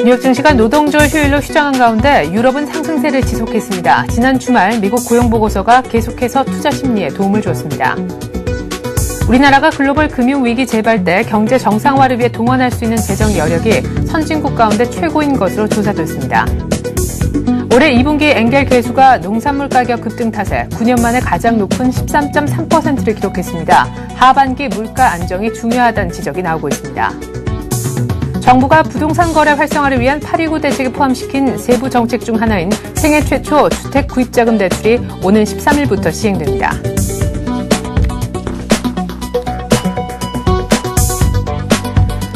뉴욕 증시가 노동절 휴일로 휴장한 가운데 유럽은 상승세를 지속했습니다. 지난 주말 미국 고용보고서가 계속해서 투자 심리에 도움을 줬습니다. 우리나라가 글로벌 금융위기 재발 때 경제 정상화를 위해 동원할 수 있는 재정 여력이 선진국 가운데 최고인 것으로 조사됐습니다. 올해 2분기 엔겔 개수가 농산물 가격 급등 탓에 9년 만에 가장 높은 13.3%를 기록했습니다. 하반기 물가 안정이 중요하다는 지적이 나오고 있습니다. 정부가 부동산 거래 활성화를 위한 8.29 대책에 포함시킨 세부 정책 중 하나인 생애 최초 주택 구입자금 대출이 오는 13일부터 시행됩니다.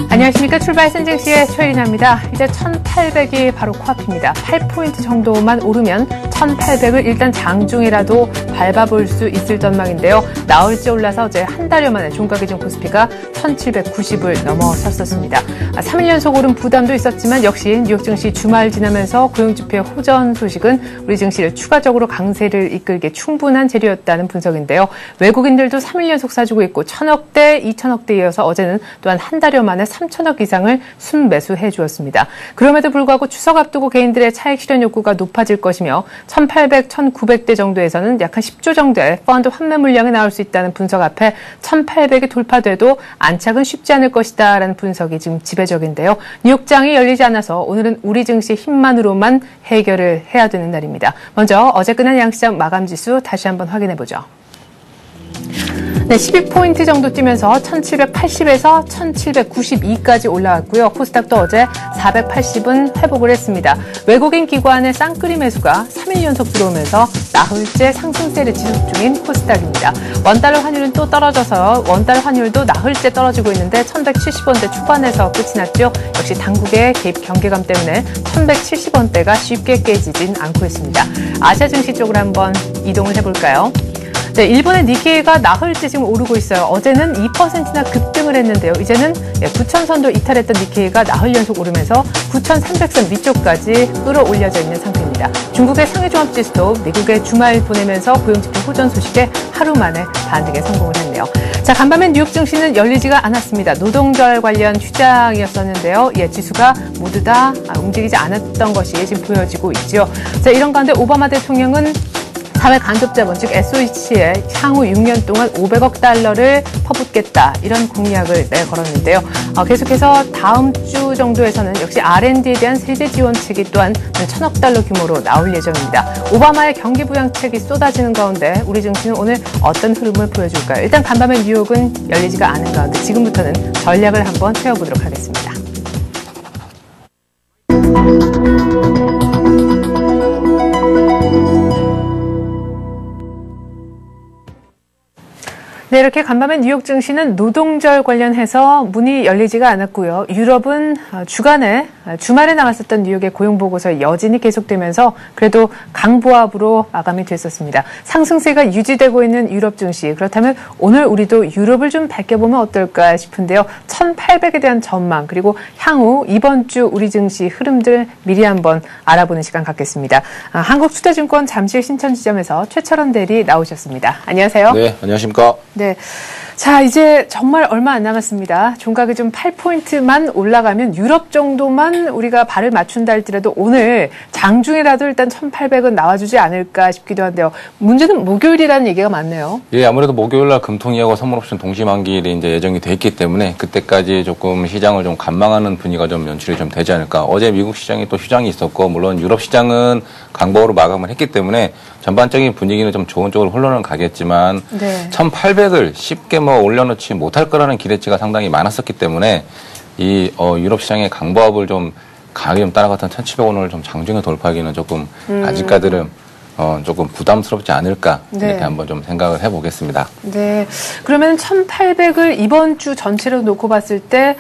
안녕하십니까. 출발 센증시의 최일인입니다. 이제 1800이 바로 코앞입니다. 8포인트 정도만 오르면 1800을 일단 장중이라도 밟아볼 수 있을 전망인데요. 나흘째 올라서 어제 한 달여 만에 종가기준 코스피가 1790을 넘어섰었습니다. 3일 연속 오른 부담도 있었지만 역시 뉴욕 증시 주말 지나면서 고용지표 호전 소식은 우리 증시를 추가적으로 강세를 이끌기에 충분한 재료였다는 분석인데요. 외국인들도 3일 연속 사주고 있고 1000억대, 2000억대 이어서 어제는 또한 한 달여 만에 3000억 이상을 순매수해 주었습니다. 그럼에도 불구하고 추석 앞두고 개인들의 차익 실현 욕구가 높아질 것이며 1800, 1900대 정도에서는 약 한 10조 정도의 펀드 환매 물량이 나올 수 있다는 분석 앞에 1800이 돌파돼도 안착은 쉽지 않을 것이다라는 분석이 지금 지배적인데요. 뉴욕장이 열리지 않아서 오늘은 우리 증시 힘만으로만 해결을 해야 되는 날입니다. 먼저 어제 끝난 양시장 마감지수 다시 한번 확인해보죠. 네, 12포인트 정도 뛰면서 1780에서 1792까지 올라왔고요. 코스닥도 어제 480은 회복을 했습니다. 외국인 기관의 쌍끌이 매수가 3일 연속 들어오면서 나흘째 상승세를 지속 중인 코스닥입니다. 원달러 환율은 또 떨어져서 원달러 환율도 나흘째 떨어지고 있는데 1170원대 초반에서 끝이 났죠. 역시 당국의 개입 경계감 때문에 1170원대가 쉽게 깨지진 않고 있습니다. 아시아 증시 쪽으로 한번 이동을 해볼까요? 네, 일본의 니케이가 나흘째 지금 오르고 있어요. 어제는 2%나 급등을 했는데요. 이제는 9,000선도 이탈했던 니케이가 나흘 연속 오르면서 9,300선 위쪽까지 끌어올려져 있는 상태입니다. 중국의 상해종합지수도 미국의 주말 보내면서 고용지표 호전 소식에 하루 만에 반등에 성공을 했네요. 자, 간밤엔 뉴욕 증시는 열리지가 않았습니다. 노동절 관련 휴장이었었는데요. 지수가 모두 다 움직이지 않았던 것이 지금 보여지고 있죠. 자, 이런 가운데 오바마 대통령은 사회 간접자본, 즉 SOH에 향후 6년 동안 500억 달러를 퍼붓겠다, 이런 공약을 내걸었는데요. 계속해서 다음 주 정도에서는 역시 R&D에 대한 세제 지원책이 또한 1000억 달러 규모로 나올 예정입니다. 오바마의 경기부양책이 쏟아지는 가운데 우리 증시는 오늘 어떤 흐름을 보여줄까요? 일단 간밤에 뉴욕은 열리지가 않은 가운데 지금부터는 전략을 한번 세워보도록 하겠습니다. 네, 이렇게 간밤에 뉴욕 증시는 노동절 관련해서 문이 열리지가 않았고요. 유럽은 주말에 나왔었던 뉴욕의 고용보고서 여진이 계속되면서 그래도 강보합으로 마감이 됐었습니다. 상승세가 유지되고 있는 유럽 증시. 그렇다면 오늘 우리도 유럽을 좀 밝혀보면 어떨까 싶은데요. 1800에 대한 전망, 그리고 향후 이번 주 우리 증시 흐름들 미리 한번 알아보는 시간 갖겠습니다. 한국투자증권 잠실 신천지점에서 최철원 대리 나오셨습니다. 안녕하세요. 네, 안녕하십니까. 네. 자, 이제 정말 얼마 안 남았습니다. 종가가 좀 8포인트만 올라가면 유럽 정도만 우리가 발을 맞춘다 할지라도 오늘 장중에라도 일단 1800은 나와주지 않을까 싶기도 한데요. 문제는 목요일이라는 얘기가 많네요. 예, 아무래도 목요일날 금통위하고 선물옵션 동시만기일이 이제 예정이 돼 있기 때문에 그때까지 조금 시장을 좀 관망하는 분위기가 좀 연출이 좀 되지 않을까. 어제 미국 시장이 또 휴장이 있었고, 물론 유럽 시장은 강보로 마감을 했기 때문에 전반적인 분위기는 좀 좋은 쪽으로 흘러는 가겠지만, 네. 1800을 쉽게 올려놓지 못할 거라는 기대치가 상당히 많았었기 때문에 이 유럽 시장의 강보합을 좀 강하게 좀 따라갔던 1700원을 좀 장중에 돌파하기는 조금 아직까지는 조금 부담스럽지 않을까, 네. 이렇게 한번 좀 생각을 해보겠습니다. 네, 그러면 1800을 이번 주 전체로 놓고 봤을 때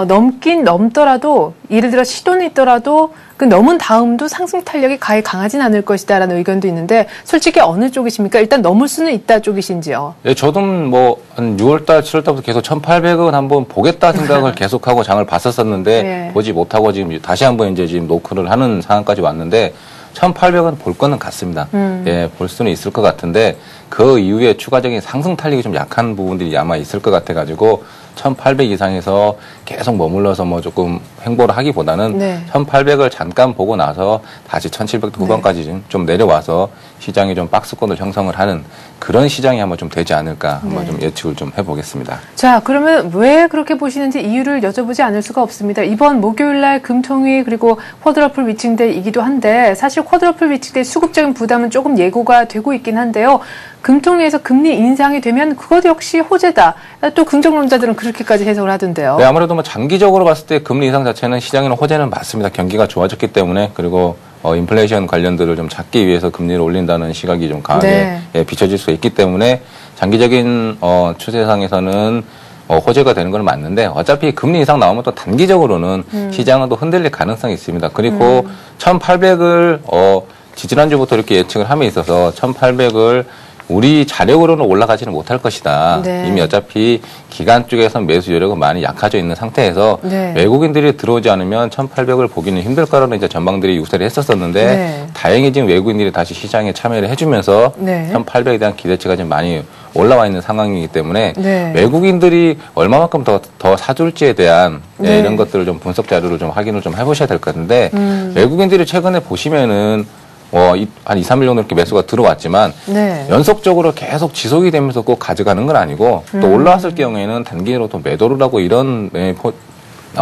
넘긴 넘더라도, 예를 들어 시돈이 있더라도 그 넘은 다음도 상승 탄력이 가히 강하진 않을 것이다라는 의견도 있는데, 솔직히 어느 쪽이십니까? 일단 넘을 수는 있다 쪽이신지요? 예, 저도 한 6월달, 7월달부터 계속 1800은 한번 보겠다 생각을 계속하고 장을 봤었었는데, 네. 보지 못하고 지금 다시 한번 이제 지금 노크를 하는 상황까지 왔는데, 1800은 볼 거는 같습니다. 예, 볼 수는 있을 것 같은데, 그 이후에 추가적인 상승 탄력이 좀 약한 부분들이 아마 있을 것 같아가지고 1800 이상에서 계속 머물러서 뭐 조금 횡보를 하기보다는 네. 1800을 잠깐 보고 나서 다시 1700 후반까지 네. 좀 내려와서 시장이 좀 박스권을 형성을 하는 그런 시장이 한번 좀 되지 않을까 한번 네. 좀 예측을 좀 해보겠습니다. 자, 그러면 왜 그렇게 보시는지 이유를 여쭤보지 않을 수가 없습니다. 이번 목요일 날 금통위 그리고 쿼드러플 위칭데이이기도 한데 사실 쿼드러플 위칭데이 수급적인 부담은 조금 예고가 되고 있긴 한데요. 금통위에서 금리 인상이 되면 그것 역시 호재다. 또 긍정론자들은 그렇게까지 해석을 하던데요. 네, 아무래도 뭐 장기적으로 봤을 때 금리 인상 자체는 시장에는 호재는 맞습니다. 경기가 좋아졌기 때문에 그리고 인플레이션 관련들을 좀 잡기 위해서 금리를 올린다는 시각이 좀 강하게 네. 예, 비춰질 수 있기 때문에 장기적인 추세상에서는 호재가 되는 건 맞는데 어차피 금리 인상 나오면 또 단기적으로는 시장은 또 흔들릴 가능성이 있습니다. 그리고 1800을 지지난주부터 이렇게 예측을 함에 있어서 1800을 우리 자력으로는 올라가지는 못할 것이다. 네. 이미 어차피 기관 쪽에서 매수 여력은 많이 약해져 있는 상태에서 네. 외국인들이 들어오지 않으면 1800을 보기는 힘들 거라는 이제 전망들이 유세를 했었었는데 네. 다행히 지금 외국인들이 다시 시장에 참여를 해주면서 네. 1800에 대한 기대치가 좀 많이 올라와 있는 상황이기 때문에 네. 외국인들이 얼마만큼 더 사줄지에 대한 네. 이런 것들을 좀 분석 자료를 좀 확인을 좀 해보셔야 될 것 같은데 외국인들이 최근에 보시면은 한 2, 3일 정도 이렇게 매수가 들어왔지만 네. 연속적으로 계속 지속이 되면서 꼭 가져가는 건 아니고 또 올라왔을 경우에는 단기로 또 매도를 하고 이런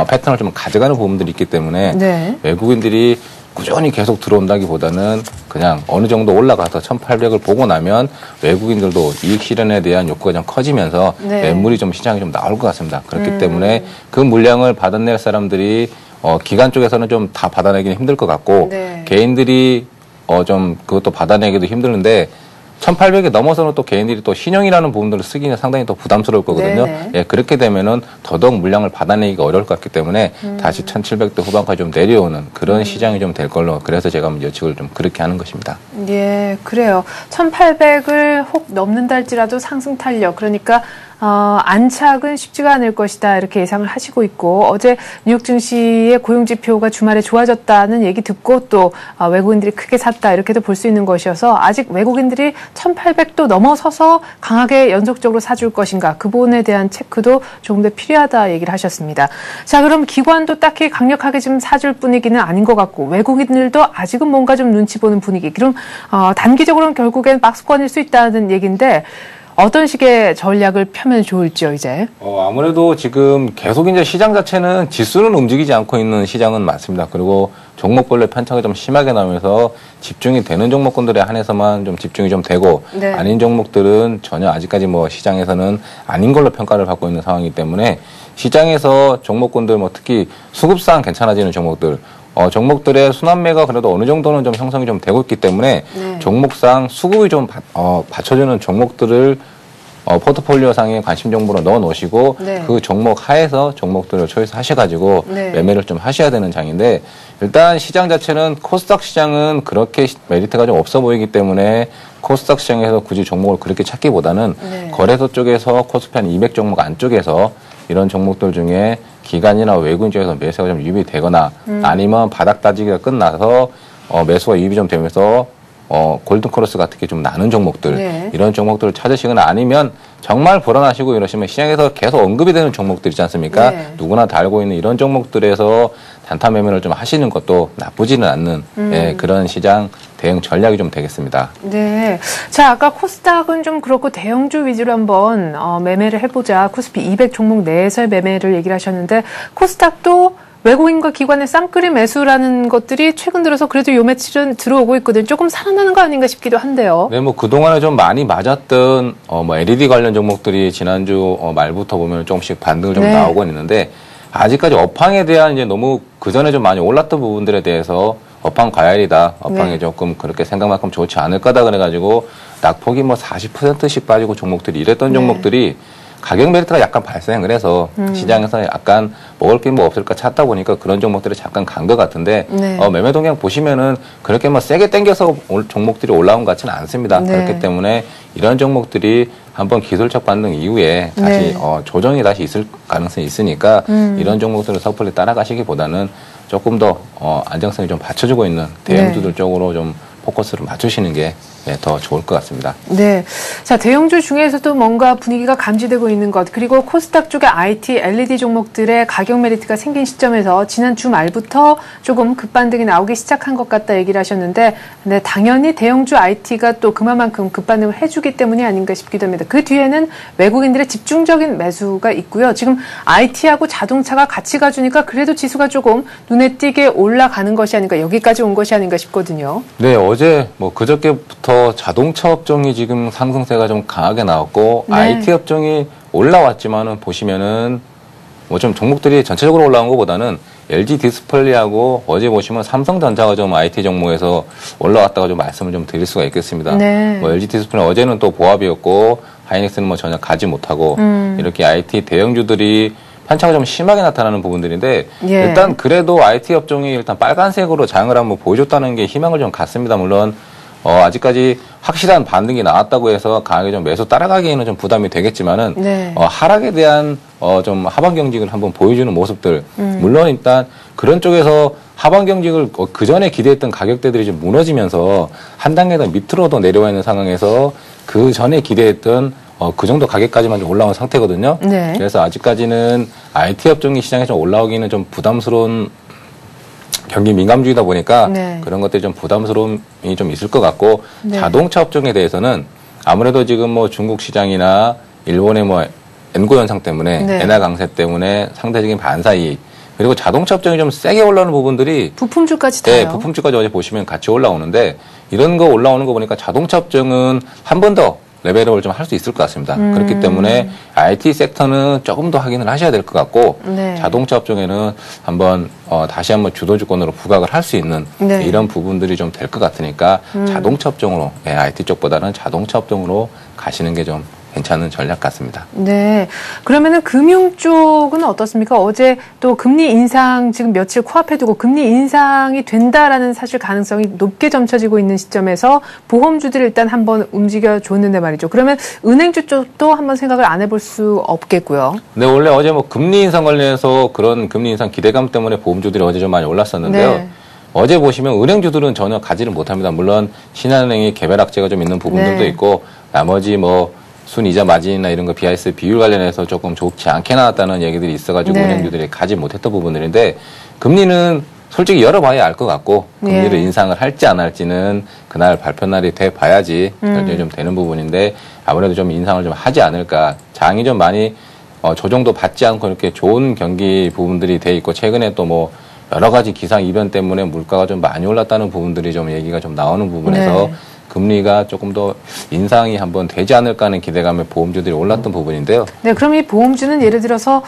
패턴을 좀 가져가는 부분들이 있기 때문에 네. 외국인들이 꾸준히 계속 들어온다기보다는 그냥 어느 정도 올라가서 1800을 보고 나면 외국인들도 이익 실현에 대한 욕구가 좀 커지면서 네. 매물이 좀 시장에 좀 나올 것 같습니다. 그렇기 때문에 그 물량을 받아낼 사람들이 기관 쪽에서는 좀 다 받아내기는 힘들 것 같고 네. 개인들이 좀 그것도 받아내기도 힘드는데 1800이 넘어서는 또 개인들이 또 신용이라는 부분들을 쓰기는 상당히 또 부담스러울 거거든요. 네네. 예, 그렇게 되면은 더더욱 물량을 받아내기가 어려울 것 같기 때문에 다시 1700대 후반까지 좀 내려오는 그런 시장이 좀 될 걸로 그래서 제가 예측을 좀 그렇게 하는 것입니다. 예, 그래요. 1800을 혹 넘는다 할지라도 상승 탄력, 그러니까 안착은 쉽지가 않을 것이다 이렇게 예상을 하시고 있고 어제 뉴욕 증시의 고용 지표가 주말에 좋아졌다는 얘기 듣고 또 외국인들이 크게 샀다 이렇게도 볼 수 있는 것이어서 아직 외국인들이 1800도 넘어서서 강하게 연속적으로 사줄 것인가 그 부분에 대한 체크도 조금 더 필요하다 얘기를 하셨습니다. 자, 그럼 기관도 딱히 강력하게 지금 사줄 분위기는 아닌 것 같고 외국인들도 아직은 뭔가 좀 눈치 보는 분위기. 그럼 단기적으로는 결국엔 박스권일 수 있다는 얘기인데 어떤 식의 전략을 펴면 좋을지요, 이제? 아무래도 지금 계속 이제 시장 자체는 지수는 움직이지 않고 있는 시장은 맞습니다. 그리고 종목별로 편차가 좀 심하게 나면서 집중이 되는 종목군들에 한해서만 좀 집중이 좀 되고 네. 아닌 종목들은 전혀 아직까지 뭐 시장에서는 아닌 걸로 평가를 받고 있는 상황이기 때문에 시장에서 종목군들 뭐 특히 수급상 괜찮아지는 종목들 종목들의 순환매가 그래도 어느 정도는 좀 형성이 좀 되고 있기 때문에 네. 종목상 수급이 좀 받쳐주는 종목들을 포트폴리오 상에 관심 정보로 넣어 놓으시고 네. 그 종목 하에서 종목들을 초이스 하셔가지고 네. 매매를 좀 하셔야 되는 장인데 일단 시장 자체는 코스닥 시장은 그렇게 메리트가 좀 없어 보이기 때문에 코스닥 시장에서 굳이 종목을 그렇게 찾기보다는 네. 거래소 거래소 쪽에서 코스피 한 200 종목 안쪽에서 이런 종목들 중에 기관이나 외국인 쪽에서 매수가 좀 유입이 되거나 아니면 바닥 따지기가 끝나서 매수가 유입이 좀 되면서 골든크로스 같은 게 좀 나는 종목들 네. 이런 종목들을 찾으시거나 아니면 정말 불안하시고 이러시면 시장에서 계속 언급이 되는 종목들 있지 않습니까? 네. 누구나 다 알고 있는 이런 종목들에서 단타 매매를 좀 하시는 것도 나쁘지는 않는 예, 그런 시장 대응 전략이 좀 되겠습니다. 네. 자, 아까 코스닥은 좀 그렇고 대형주 위주로 한번 매매를 해보자. 코스피 200 종목 내에서의 매매를 얘기를 하셨는데 코스닥도 외국인과 기관의 쌈끌이 매수라는 것들이 최근 들어서 그래도 요 며칠은 들어오고 있거든요. 조금 살아나는 거 아닌가 싶기도 한데요. 네, 뭐 그동안에 좀 많이 맞았던 뭐 LED 관련 종목들이 지난주 말부터 보면 조금씩 반등을 좀 네. 나오고 있는데 아직까지 업황에 대한 이제 너무 그 전에 좀 많이 올랐던 부분들에 대해서 업황 과열이다. 업황이 네. 조금 그렇게 생각만큼 좋지 않을 거다 그래가지고 낙폭이 뭐 40%씩 빠지고 종목들이 이랬던 네. 종목들이 가격 메리트가 약간 발생을 해서 시장에서 약간 먹을 게 뭐 없을까 찾다 보니까 그런 종목들이 잠깐 간 것 같은데 네. 매매 동향 보시면은 그렇게 뭐 세게 땡겨서 종목들이 올라온 것 같지는 않습니다. 네. 그렇기 때문에 이런 종목들이 한번 기술적 반등 이후에 다시 네. 조정이 다시 있을 가능성이 있으니까 이런 종목들을 섣불리 따라가시기보다는 조금 더 안정성이 좀 받쳐주고 있는 대형주들 쪽으로 좀 포커스를 맞추시는 게 더 좋을 것 같습니다. 네. 자, 대형주 중에서도 뭔가 분위기가 감지되고 있는 것, 그리고 코스닥 쪽의 IT, LED 종목들의 가격 메리트가 생긴 시점에서 지난 주말부터 조금 급반등이 나오기 시작한 것 같다 얘기를 하셨는데, 네, 당연히 대형주 IT가 또 그만큼 급반등을 해주기 때문이 아닌가 싶기도 합니다. 그 뒤에는 외국인들의 집중적인 매수가 있고요. 지금 IT하고 자동차가 같이 가주니까 그래도 지수가 조금 눈에 띄게 올라가는 것이 아닌가, 여기까지 온 것이 아닌가 싶거든요. 네, 어제 그저께부터 자동차 업종이 지금 상승세가 좀 강하게 나왔고, 네. IT 업종이 올라왔지만은 보시면은 좀 종목들이 전체적으로 올라온 것보다는 LG 디스플레이하고 어제 보시면 삼성전자가 좀 IT 종목에서 올라왔다고 좀 말씀을 좀 드릴 수가 있겠습니다. 네. LG 디스플레이 어제는 또 보합이었고, 하이닉스는 전혀 가지 못하고, 이렇게 IT 대형주들이 편차가 좀 심하게 나타나는 부분들인데, 예. 일단 그래도 IT 업종이 일단 빨간색으로 장을 한번 보여줬다는 게 희망을 좀 갖습니다. 물론 아직까지 확실한 반등이 나왔다고 해서 강하게 좀 매수 따라가기에는 좀 부담이 되겠지만은, 네. 하락에 대한 좀 하방 경직을 한번 보여주는 모습들, 물론 일단 그런 쪽에서 하방 경직을 그 전에 기대했던 가격대들이 좀 무너지면서 한 단계 더 밑으로도 내려와 있는 상황에서 그 전에 기대했던 그 정도 가격까지만 좀 올라온 상태거든요. 네. 그래서 아직까지는 IT 업종이 시장에 좀 올라오기는 좀 부담스러운 경기 민감주의다 보니까 네. 그런 것들이 좀 부담스러움이 좀 있을 것 같고, 네. 자동차 업종에 대해서는 아무래도 지금 중국 시장이나 일본의 엔고 현상 때문에, 네. 엔화 강세 때문에 상대적인 반사이익, 그리고 자동차 업종이 좀 세게 올라오는 부분들이 부품주까지 다요. 네, 부품주까지 어제 보시면 같이 올라오는데, 이런 거 올라오는 거 보니까 자동차 업종은 한 번 더 레벨업을 좀 할 수 있을 것 같습니다. 그렇기 때문에 IT 섹터는 조금 더 확인을 하셔야 될 것 같고, 네. 자동차 업종에는 다시 한번 주도주권으로 부각을 할 수 있는, 네. 이런 부분들이 좀 될 것 같으니까 자동차 업종으로, IT 쪽보다는 자동차 업종으로 가시는 게 좀 괜찮은 전략 같습니다. 네. 그러면은 금융 쪽은 어떻습니까? 어제 또 금리 인상 지금 며칠 코앞에 두고 금리 인상이 된다라는 사실 가능성이 높게 점쳐지고 있는 시점에서 보험주들을 일단 한번 움직여 줬는데 말이죠. 그러면 은행주 쪽도 한번 생각을 안 해볼 수 없겠고요. 네, 원래 어제 금리 인상 관련해서 그런 금리 인상 기대감 때문에 보험주들이 어제 좀 많이 올랐었는데요. 네. 어제 보시면 은행주들은 전혀 가지를 못합니다. 물론 신한은행이 개별 악재가 좀 있는 부분들도 네. 있고, 나머지 순이자 마진이나 이런 거 BIS 비율 관련해서 조금 좋지 않게 나왔다는 얘기들이 있어가지고 네. 은행주들이 가지 못했던 부분들인데, 금리는 솔직히 열어봐야 알 것 같고, 금리를 예. 인상을 할지 안 할지는 그날 발표 날이 돼 봐야지 결정이 좀 되는 부분인데, 아무래도 좀 인상을 좀 하지 않을까. 장이 좀 많이 조정도 받지 않고 이렇게 좋은 경기 부분들이 돼 있고, 최근에 또 여러 가지 기상 이변 때문에 물가가 좀 많이 올랐다는 부분들이 좀 얘기가 좀 나오는 부분에서 네. 금리가 조금 더 인상이 한번 되지 않을까 하는 기대감에 보험주들이 올랐던 부분인데요. 네, 그럼 이 보험주는 예를 들어서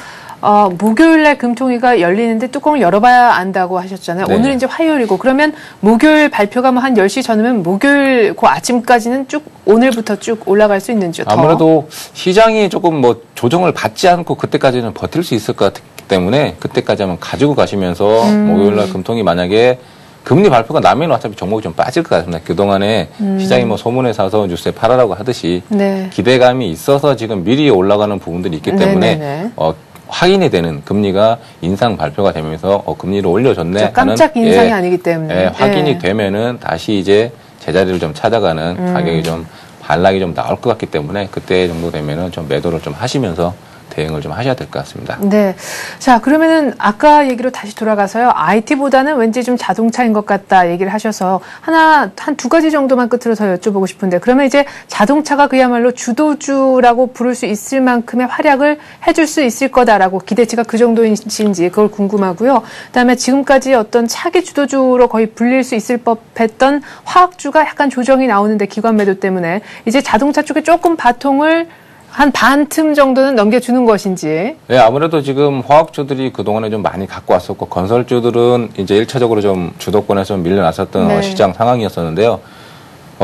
목요일날 금통위가 열리는데 뚜껑을 열어봐야 안다고 하셨잖아요. 네. 오늘 이제 화요일이고, 그러면 목요일 발표가 한 10시 전이면 목요일 그 아침까지는 쭉 오늘부터 쭉 올라갈 수 있는지요? 더? 아무래도 시장이 조금 조정을 받지 않고 그때까지는 버틸 수 있을 것 같기 때문에 그때까지 한번 가지고 가시면서 목요일날 금통위 만약에 금리 발표가 나면 어차피 종목이 좀 빠질 것 같습니다. 그동안에 시장이 소문에 사서 뉴스에 팔아라고 하듯이 네. 기대감이 있어서 지금 미리 올라가는 부분들이 있기 때문에 네네네. 확인이 되는 금리가 인상 발표가 되면서 금리를 올려줬네 깜짝 하는 인상이 아니기 때문에 확인이 되면은 다시 이제 제자리를 좀 찾아가는 가격이 좀 반락이 좀 나올 것 같기 때문에 그때 정도 되면은 좀 매도를 좀 하시면서 대응을 좀 하셔야 될 것 같습니다. 네. 자, 그러면은 아까 얘기로 다시 돌아가서요. IT보다는 왠지 좀 자동차인 것 같다 얘기를 하셔서 한 두 가지 정도만 끝으로 더 여쭤보고 싶은데, 그러면 이제 자동차가 그야말로 주도주라고 부를 수 있을 만큼의 활약을 해줄 수 있을 거다라고 기대치가 그 정도인지 그걸 궁금하고요. 그다음에 지금까지 어떤 차기 주도주로 거의 불릴 수 있을 법했던 화학주가 약간 조정이 나오는데 기관 매도 때문에 이제 자동차 쪽에 조금 바통을 한 반틈 정도는 넘겨주는 것인지. 네, 아무래도 지금 화학주들이 그동안에 좀 많이 갖고 왔었고, 건설주들은 이제 1차적으로 좀 주도권에서 좀 밀려났었던 네. 시장 상황이었었는데요.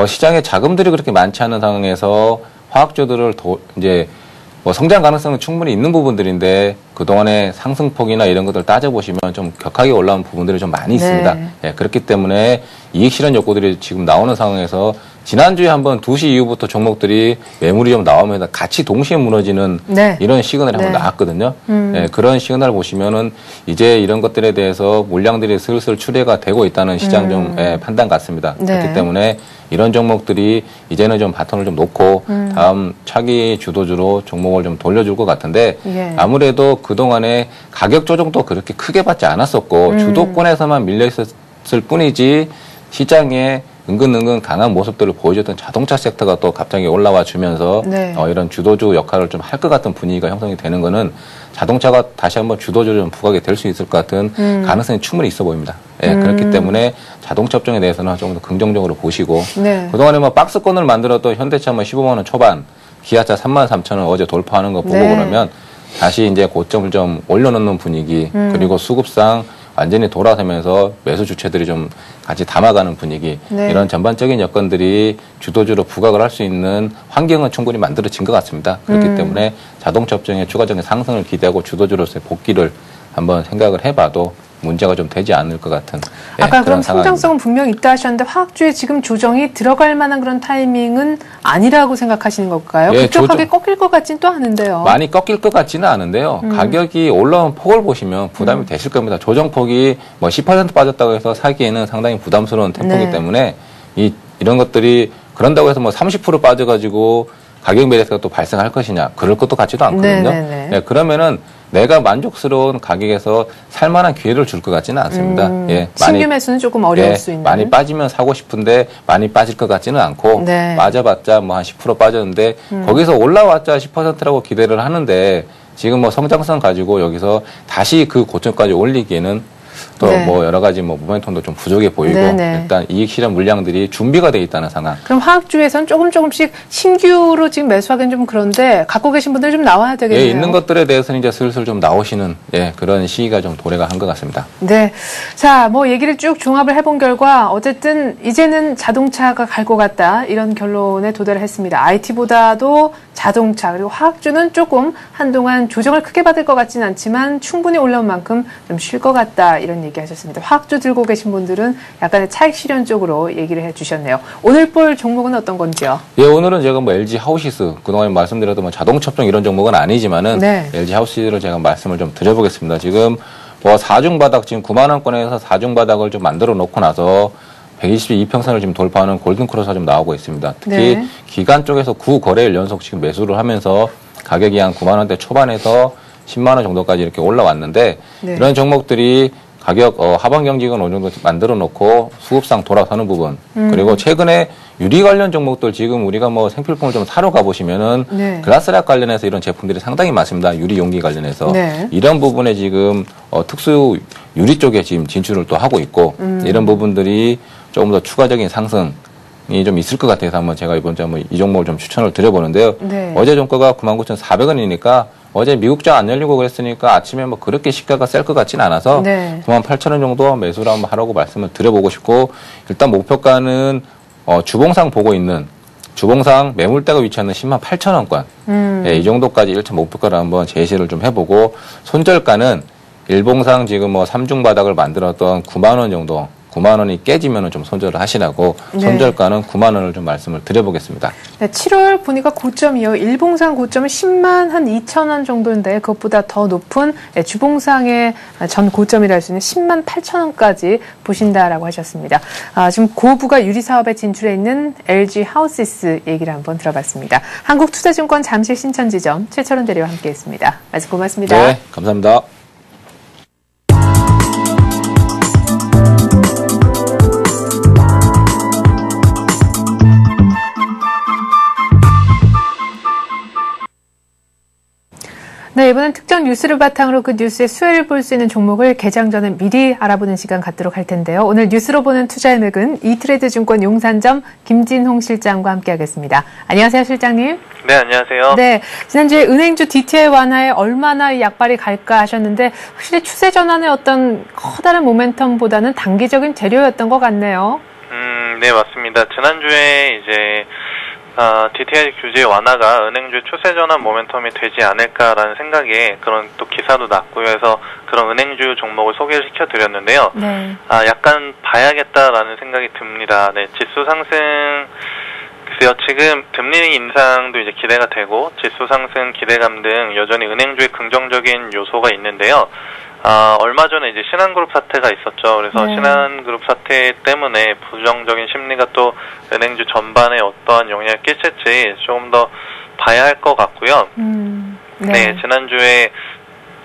시장에 자금들이 그렇게 많지 않은 상황에서 화학주들을 이제 성장 가능성은 충분히 있는 부분들인데, 그동안의 상승폭이나 이런 것들 따져보시면 좀 격하게 올라온 부분들이 좀 많이 있습니다. 네. 예, 그렇기 때문에 이익 실현 욕구들이 지금 나오는 상황에서 지난주에 한번 2시 이후부터 종목들이 매물이 좀 나오면 같이 동시에 무너지는 네. 이런 시그널이 한번 나왔거든요. 네, 그런 시그널 보시면은 이제 이런 것들에 대해서 물량들이 슬슬 출회가 되고 있다는 시장 좀 판단 같습니다. 네. 그렇기 때문에 이런 종목들이 이제는 좀 바톤을 좀 놓고 다음 차기 주도주로 종목을 좀 돌려줄 것 같은데 예. 아무래도 그동안에 가격 조정도 그렇게 크게 받지 않았었고 주도권에서만 밀려 있었을 뿐이지 시장에 은근은근 강한 모습들을 보여줬던 자동차 섹터가 또 갑자기 올라와 주면서 네. 이런 주도주 역할을 좀 할 것 같은 분위기가 형성이 되는 거는 자동차가 다시 한번 주도주로 좀 부각이 될 수 있을 것 같은 가능성이 충분히 있어 보입니다. 예, 그렇기 때문에 자동차 업종에 대해서는 조금 더 긍정적으로 보시고 네. 그동안에 뭐 박스권을 만들었던 현대차 뭐 15만 원 초반, 기아차 33,000원 어제 돌파하는 거 보고 네. 그러면 다시 이제 고점을 좀 올려놓는 분위기 그리고 수급상 완전히 돌아서면서 매수 주체들이 좀 같이 담아가는 분위기 네. 이런 전반적인 여건들이 주도주로 부각을 할 수 있는 환경은 충분히 만들어진 것 같습니다. 그렇기 때문에 자동차 업종의 추가적인 상승을 기대하고 주도주로서의 복귀를 한번 생각을 해봐도 문제가 좀 되지 않을 것 같은 아까 그럼 상황입니다. 성장성은 분명히 있다 하셨는데 화학주에 지금 조정이 들어갈 만한 그런 타이밍은 아니라고 생각하시는 걸까요? 예, 급격하게 꺾일 것 같진 또 않은데요. 많이 꺾일 것 같지는 않은데요. 가격이 올라온 폭을 보시면 부담이 되실 겁니다. 조정폭이 뭐 10% 빠졌다고 해서 사기에는 상당히 부담스러운 템포이기 네. 때문에 이런 것들이 그런다고 해서 뭐 30% 빠져가지고 가격 매력가 또 발생할 것이냐 그럴 것도 같지도 않거든요. 네, 그러면은 내가 만족스러운 가격에서 살만한 기회를 줄 것 같지는 않습니다. 예, 신규 매수는 조금 어려울 수 있는. 많이 빠지면 사고 싶은데 많이 빠질 것 같지는 않고 네. 빠져봤자 뭐 한 10% 빠졌는데 거기서 올라왔자 10%라고 기대를 하는데 지금 뭐 성장성 가지고 여기서 다시 그 고점까지 올리기에는 또 네. 뭐 여러 가지 뭐 모멘텀도 좀 부족해 보이고 네네. 일단 이익 실현 물량들이 준비가 돼 있다는 상황. 그럼 화학주에서는 조금씩 신규로 지금 매수하기는 좀 그런데 갖고 계신 분들 좀 나와야 되겠네요. 예, 있는 것들에 대해서는 이제 슬슬 좀 나오시는 그런 시기가 좀 도래가 한 것 같습니다. 네. 자, 뭐 얘기를 쭉 종합을 해본 결과 어쨌든 이제는 자동차가 갈 것 같다 이런 결론에 도달을 했습니다. IT보다도 자동차 그리고 화학주는 조금 한동안 조정을 크게 받을 것 같지는 않지만 충분히 올라온 만큼 좀 쉴 것 같다 이런 얘기 하셨습니다. 화학주 들고 계신 분들은 약간의 차익 실현 쪽으로 얘기를 해주셨네요. 오늘 볼 종목은 어떤 건지요? 예, 오늘은 제가 뭐 LG 하우시스 그동안 말씀드렸던 뭐 자동차 업종 이런 종목은 아니지만은 네. LG 하우시스를 제가 말씀을 좀 드려보겠습니다. 지금 뭐 4중 바닥 지금 9만 원권에서 4중 바닥을 좀 만들어 놓고 나서 122평선을 지금 돌파하는 골든크로스가 좀 나오고 있습니다. 특히 네. 기관 쪽에서 9거래일 연속 지금 매수를 하면서 가격이 한 9만 원대 초반에서 10만 원 정도까지 이렇게 올라왔는데 네. 이런 종목들이 가격 하방 경직은 어느 정도 만들어 놓고 수급상 돌아서는 부분 그리고 최근에 유리 관련 종목들 지금 우리가 뭐 생필품을 좀 사러 가보시면은 네. 글라스락 관련해서 이런 제품들이 상당히 많습니다. 유리 용기 관련해서 네. 이런 부분에 지금 특수 유리 쪽에 지금 진출을 또 하고 있고 이런 부분들이 조금 더 추가적인 상승이 좀 있을 것 같아서 한번 제가 이번 주에 한번 이 종목을 좀 추천을 드려보는데요. 네. 어제 종가가 99,400원이니까 어제 미국장 안 열리고 그랬으니까 아침에 뭐 그렇게 시가가 셀 것 같진 않아서 네. 98,000원 정도 매수를 한번 하라고 말씀을 드려보고 싶고 일단 목표가는 주봉상 보고 있는 주봉상 매물대가 위치하는 108,000원권 예, 이 정도까지 1차 목표가를 한번 제시를 좀 해보고 손절가는 일봉상 지금 뭐 3중 바닥을 만들었던 9만 원 정도 9만 원이 깨지면은 좀 손절을 하시라고 네. 손절가는 9만 원을 좀 말씀을 드려보겠습니다. 네, 7월 보니까 고점이요. 일봉상 고점은 10만 한 2천 원 정도인데 그것보다 더 높은 주봉상의 전 고점이라 할 수 있는 10만 8천 원까지 보신다라고 하셨습니다. 지금 고부가 유리 사업에 진출해 있는 LG 하우시스 얘기를 한번 들어봤습니다. 한국투자증권 잠실 신천지점 최철원 대리와 함께했습니다. 말씀 고맙습니다. 네, 감사합니다. 네, 이번엔 특정 뉴스를 바탕으로 그 뉴스의 수혜를 볼 수 있는 종목을 개장 전에 미리 알아보는 시간 갖도록 할 텐데요. 오늘 뉴스로 보는 투자의 맥은 이트레드 증권 용산점 김진홍 실장과 함께하겠습니다. 안녕하세요, 실장님. 네, 안녕하세요. 네, 지난주에 은행주 DTI 완화에 얼마나 약발이 갈까 하셨는데 확실히 추세 전환의 어떤 커다란 모멘텀보다는 단기적인 재료였던 것 같네요. 네, 맞습니다. 지난주에 이제 DTI 규제 완화가 은행주 추세 전환 모멘텀이 되지 않을까라는 생각에 그런 또 기사도 났고요. 해서 그런 은행주 종목을 소개를 시켜드렸는데요. 네. 약간 봐야겠다라는 생각이 듭니다. 네, 지수 상승 글쎄요, 지금 금리 인상도 이제 기대가 되고 지수 상승 기대감 등 여전히 은행주의 긍정적인 요소가 있는데요. 얼마 전에 이제 신한그룹 사태가 있었죠. 그래서 네. 신한그룹 사태 때문에 부정적인 심리가 또 은행주 전반에 어떠한 영향을 끼칠지 조금 더 봐야 할 것 같고요. 네, 지난주에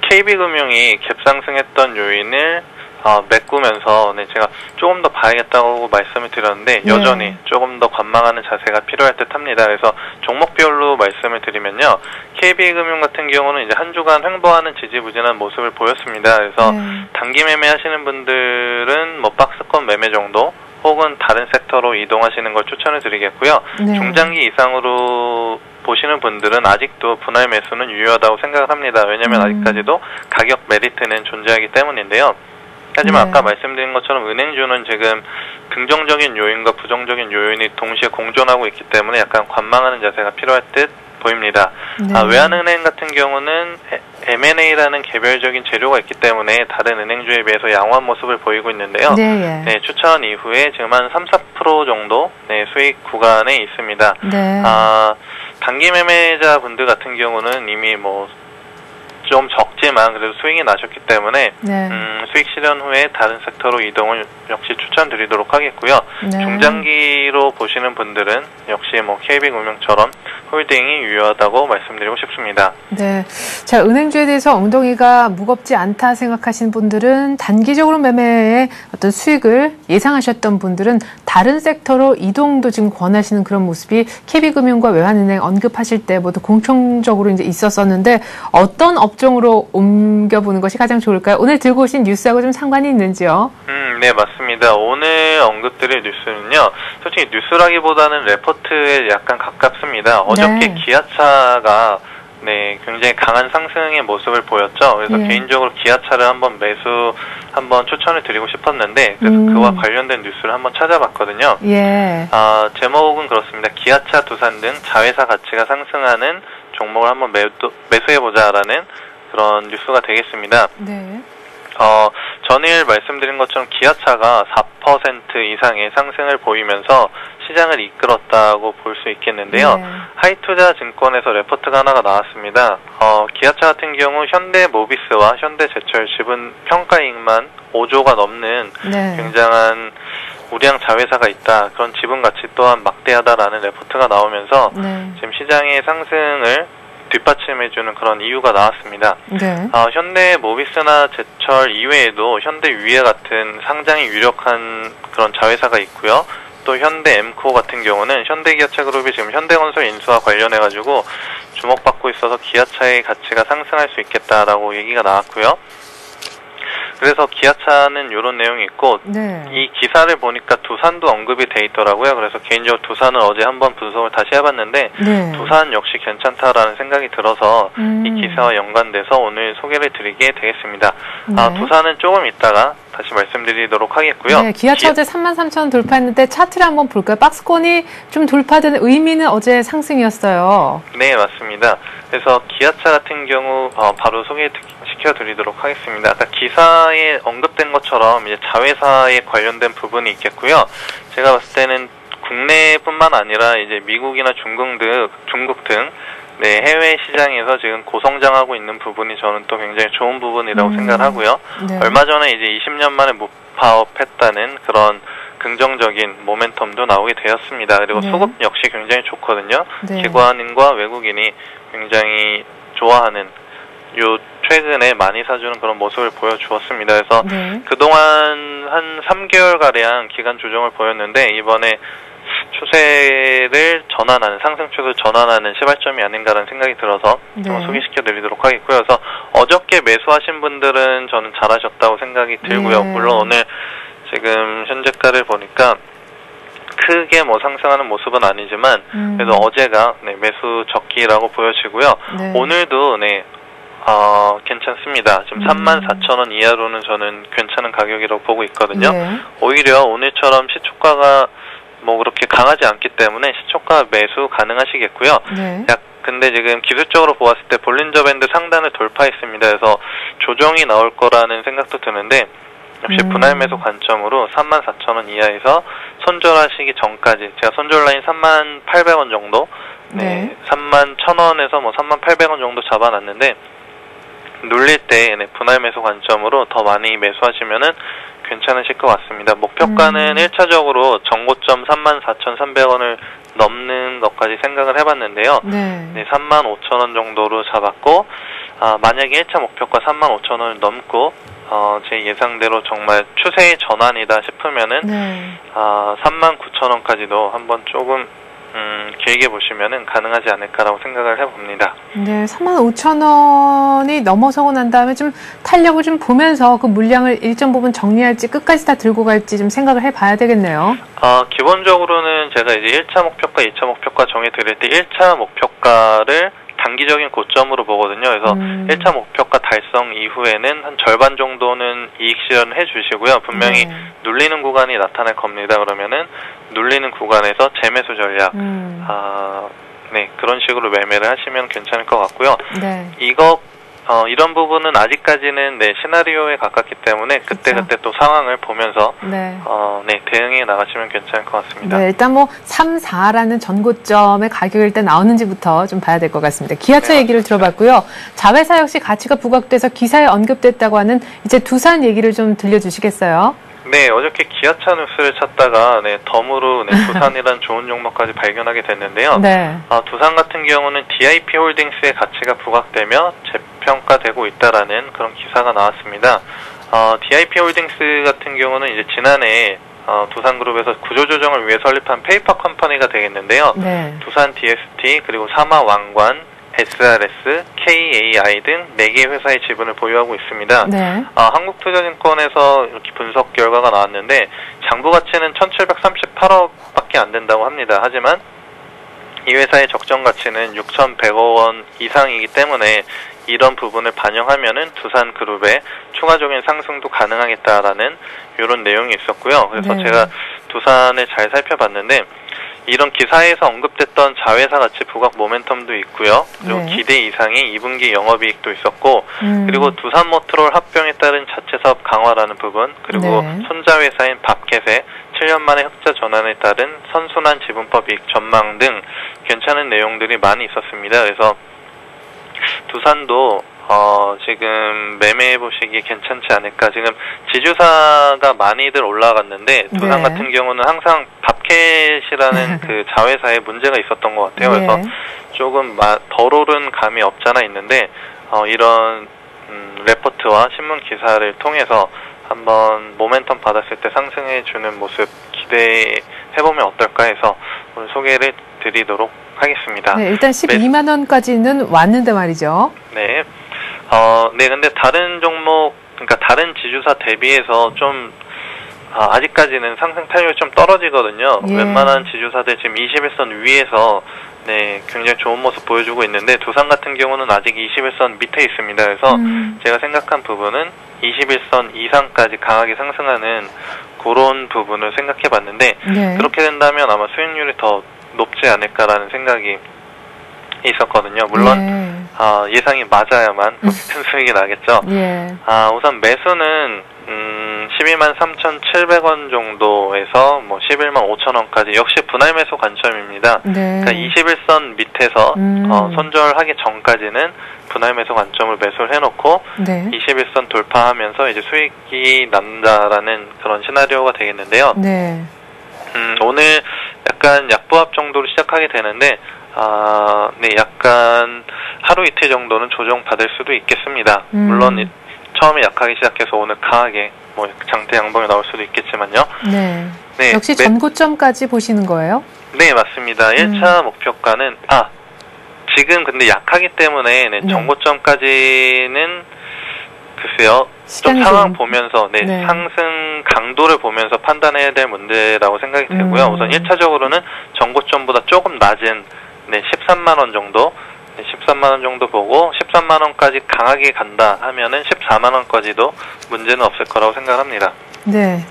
KB금융이 갭상승했던 요인을 메꾸면서 제가 조금 더 봐야겠다고 말씀을 드렸는데 여전히 조금 더 관망하는 자세가 필요할 듯 합니다. 그래서 종목별로 말씀을 드리면요. KB금융 같은 경우는 이제 한 주간 횡보하는 지지부진한 모습을 보였습니다. 그래서 단기 매매 하시는 분들은 뭐 박스권 매매 정도 혹은 다른 섹터로 이동하시는 걸 추천을 드리겠고요. 중장기 이상으로 보시는 분들은 아직도 분할 매수는 유효하다고 생각을 합니다. 왜냐하면 아직까지도 가격 메리트는 존재하기 때문인데요. 하지만 아까 말씀드린 것처럼 은행주는 지금 긍정적인 요인과 부정적인 요인이 동시에 공존하고 있기 때문에 약간 관망하는 자세가 필요할 듯 보입니다. 외환은행 같은 경우는 M&A라는 개별적인 재료가 있기 때문에 다른 은행주에 비해서 양호한 모습을 보이고 있는데요. 추천 이후에 지금 한 3-4% 정도 수익 구간에 있습니다. 단기 매매자 분들 같은 경우는 이미 좀 적지만 그래도 수익이 나셨기 때문에 수익 실현 후에 다른 섹터로 이동을 역시 추천드리도록 하겠고요. 중장기로 보시는 분들은 역시 KB금융처럼 홀딩이 유효하다고 말씀드리고 싶습니다. 네, 자, 은행주에 대해서 엉덩이가 무겁지 않다 생각하시는 분들은 단기적으로 매매에 어떤 수익을 예상하셨던 분들은 다른 섹터로 이동도 지금 권하시는 그런 모습이 KB금융과 외환은행 언급하실 때 모두 공통적으로 이제 있었었는데 어떤 업종으로 옮겨보는 것이 가장 좋을까요? 오늘 들고 오신 뉴스하고 좀 상관이 있는지요? 네, 맞습니다. 오늘 언급드릴 뉴스는요. 솔직히 뉴스라기보다는 레포트에 약간 가깝습니다. 어저께 기아차가 굉장히 강한 상승의 모습을 보였죠. 그래서 개인적으로 기아차를 한번 추천을 드리고 싶었는데 그래서 그와 관련된 뉴스를 한번 찾아봤거든요. 제목은 그렇습니다. 기아차, 두산 등 자회사 가치가 상승하는 종목을 한번 매수해보자라는 그런 뉴스가 되겠습니다. 전일 말씀드린 것처럼 기아차가 4% 이상의 상승을 보이면서 시장을 이끌었다고 볼 수 있겠는데요. 하이투자증권에서 레포트가 하나가 나왔습니다. 기아차 같은 경우 현대모비스와 현대제철 지분 평가이익만 5조가 넘는 굉장한 우량 자회사가 있다. 그런 지분 가치 또한 막대하다라는 레포트가 나오면서 지금 시장의 상승을 뒷받침해주는 그런 이유가 나왔습니다. 현대모비스나 제철 이외에도 현대위에 같은 상장이 유력한 그런 자회사가 있고요. 또 현대엠코 같은 경우는 현대기아차그룹이 지금 현대건설 인수와 관련해가지고 주목받고 있어서 기아차의 가치가 상승할 수 있겠다라고 얘기가 나왔고요. 그래서 기아차는 이런 내용이 있고 이 기사를 보니까 두산도 언급이 돼 있더라고요. 그래서 개인적으로 두산은 어제 한번 분석을 다시 해봤는데 두산 역시 괜찮다라는 생각이 들어서 이 기사와 연관돼서 오늘 소개를 드리게 되겠습니다. 두산은 조금 있다가 다시 말씀드리도록 하겠고요. 기아차 어제 33,000원 돌파했는데 차트를 한번 볼까요? 박스권이 좀 돌파된 의미는 어제 상승이었어요. 네, 맞습니다. 그래서 기아차 같은 경우 바로 소개시켜드리도록 하겠습니다. 아까 기사에 언급된 것처럼 이제 자회사에 관련된 부분이 있겠고요. 제가 봤을 때는 국내뿐만 아니라 이제 미국이나 중국 등 해외 시장에서 지금 고성장하고 있는 부분이 저는 또 굉장히 좋은 부분이라고 생각을 하고요. 얼마 전에 이제 20년 만에 무파업했다는 그런 긍정적인 모멘텀도 나오게 되었습니다. 그리고 수급 역시 굉장히 좋거든요. 기관인과 외국인이 굉장히 좋아하는 최근에 많이 사주는 그런 모습을 보여주었습니다. 그래서 그동안 한 3개월가량 기간 조정을 보였는데 이번에 추세를 전환하는, 상승 추세를 전환하는 시발점이 아닌가라는 생각이 들어서 좀 소개시켜드리도록 하겠고요. 그래서 어저께 매수하신 분들은 저는 잘하셨다고 생각이 들고요. 물론 오늘 지금 현재가를 보니까 크게 상승하는 모습은 아니지만 그래도 어제가 매수 적기라고 보여지고요. 오늘도 괜찮습니다. 지금 34,000원 이하로는 저는 괜찮은 가격이라고 보고 있거든요. 오히려 오늘처럼 시초가가 그렇게 강하지 않기 때문에 시초가 매수 가능하시겠고요. 근데 지금 기술적으로 보았을 때 볼린저 밴드 상단을 돌파했습니다. 그래서 조정이 나올 거라는 생각도 드는데 역시 분할 매수 관점으로 34,000원 이하에서 손절하시기 전까지 제가 손절 라인 38,000원 정도, 네, 31,000원에서 뭐 38,000원 정도 잡아놨는데 눌릴 때 분할 매수 관점으로 더 많이 매수하시면은 괜찮으실 것 같습니다. 목표가는 1차적으로 전고점 34,300원을 넘는 것까지 생각을 해봤는데요. 네, 35,000원 정도로 잡았고, 만약에 1차 목표가 35,000원을 넘고 제 예상대로 정말 추세의 전환이다 싶으면은 39,000원까지도 한번 조금 길게 보시면은 가능하지 않을까라고 생각을 해봅니다. 네, 35,000원이 넘어서고 난 다음에 좀 탄력을 좀 보면서 그 물량을 일정 부분 정리할지 끝까지 다 들고 갈지 좀 생각을 해봐야 되겠네요. 기본적으로는 제가 이제 1차 목표가, 2차 목표가 정해드릴 때 1차 목표가를 단기적인 고점으로 보거든요. 그래서 1차 목표가 달성 이후에는 한 절반 정도는 이익 실현을 해주시고요. 분명히 눌리는 구간이 나타날 겁니다. 그러면은 눌리는 구간에서 재매수 전략, 네, 그런 식으로 매매를 하시면 괜찮을 것 같고요. 이런 부분은 아직까지는 시나리오에 가깝기 때문에 그때그때 또 상황을 보면서 대응해 나가시면 괜찮을 것 같습니다. 네, 일단 뭐 3, 4라는 전고점의 가격이 일단 나오는지부터 좀 봐야 될 것 같습니다. 기아차 얘기를 들어봤고요. 자회사 역시 가치가 부각돼서 기사에 언급됐다고 하는 이제 두산 얘기를 좀 들려주시겠어요? 네, 어저께 기아차 뉴스를 찾다가 덤으로 두산이라는 좋은 종목까지 발견하게 됐는데요. 두산 같은 경우는 DIP 홀딩스의 가치가 부각되며 재평가되고 있다라는 그런 기사가 나왔습니다. DIP 홀딩스 같은 경우는 이제 지난해 두산그룹에서 구조조정을 위해 설립한 페이퍼 컴퍼니가 되겠는데요. 두산 DST 그리고 사마왕관, SRS, KAI 등 4개의 회사의 지분을 보유하고 있습니다. 한국투자증권에서 이렇게 분석 결과가 나왔는데 장부 가치는 1,738억밖에 안 된다고 합니다. 하지만 이 회사의 적정 가치는 6,100억 원 이상이기 때문에 이런 부분을 반영하면은 두산그룹의 추가적인 상승도 가능하겠다라는 이런 내용이 있었고요. 그래서 제가 두산을 잘 살펴봤는데 이런 기사에서 언급됐던 자회사 가치 부각 모멘텀도 있고요. 그리고 기대 이상의 2분기 영업이익도 있었고, 그리고 두산모트롤 합병에 따른 자체 사업 강화라는 부분, 그리고 손자회사인 밥캣의 7년 만에 흑자 전환에 따른 선순환 지분법 이익 전망 등 괜찮은 내용들이 많이 있었습니다. 그래서 두산도 지금 매매해 보시기 괜찮지 않을까. 지금 지주사가 많이들 올라갔는데 두산 같은 경우는 항상 밥캣이라는 그 자회사에 문제가 있었던 것 같아요. 그래서 조금 덜 오른 감이 없잖아 있는데 이런 레포트와 신문 기사를 통해서 한번 모멘텀 받았을 때 상승해주는 모습 기대해보면 어떨까 해서 오늘 소개를 드리도록 하겠습니다. 일단 12만 원까지는 왔는데 말이죠. 근데 다른 종목, 그러니까 다른 지주사 대비해서 좀 아직까지는 상승 탄력이 좀 떨어지거든요. 웬만한 지주사들 지금 21선 위에서 굉장히 좋은 모습 보여주고 있는데 두산 같은 경우는 아직 21선 밑에 있습니다. 그래서 제가 생각한 부분은 21선 이상까지 강하게 상승하는 그런 부분을 생각해 봤는데 그렇게 된다면 아마 수익률이 더 높지 않을까라는 생각이 있었거든요. 물론 예상이 맞아야만 큰 수익이 나겠죠. 우선 매수는 123,700원 정도에서 뭐 115,000원까지 역시 분할 매수 관점입니다. 그러니까 21선 밑에서 손절하기 전까지는 분할 매수 관점을 매수를 해놓고 21선 돌파하면서 이제 수익이 난다라는 그런 시나리오가 되겠는데요. 오늘 약간 약보합 정도로 시작하게 되는데 약간 하루 이틀 정도는 조정 받을 수도 있겠습니다. 물론 처음에 약하게 시작해서 오늘 강하게 뭐 장대 양봉이 나올 수도 있겠지만요. 역시 전고점까지 보시는 거예요? 네, 맞습니다. 1차 목표가는 지금 근데 약하기 때문에 전고점까지는 글쎄요. 좀 상황 보면서 상승 강도를 보면서 판단해야 될 문제라고 생각이 되고요. 우선 1차적으로는 전고점보다 조금 낮은 13만 원 정도 13만 원 정도 보고 13만 원까지 강하게 간다 하면은 14만 원까지도 문제는 없을 거라고 생각합니다.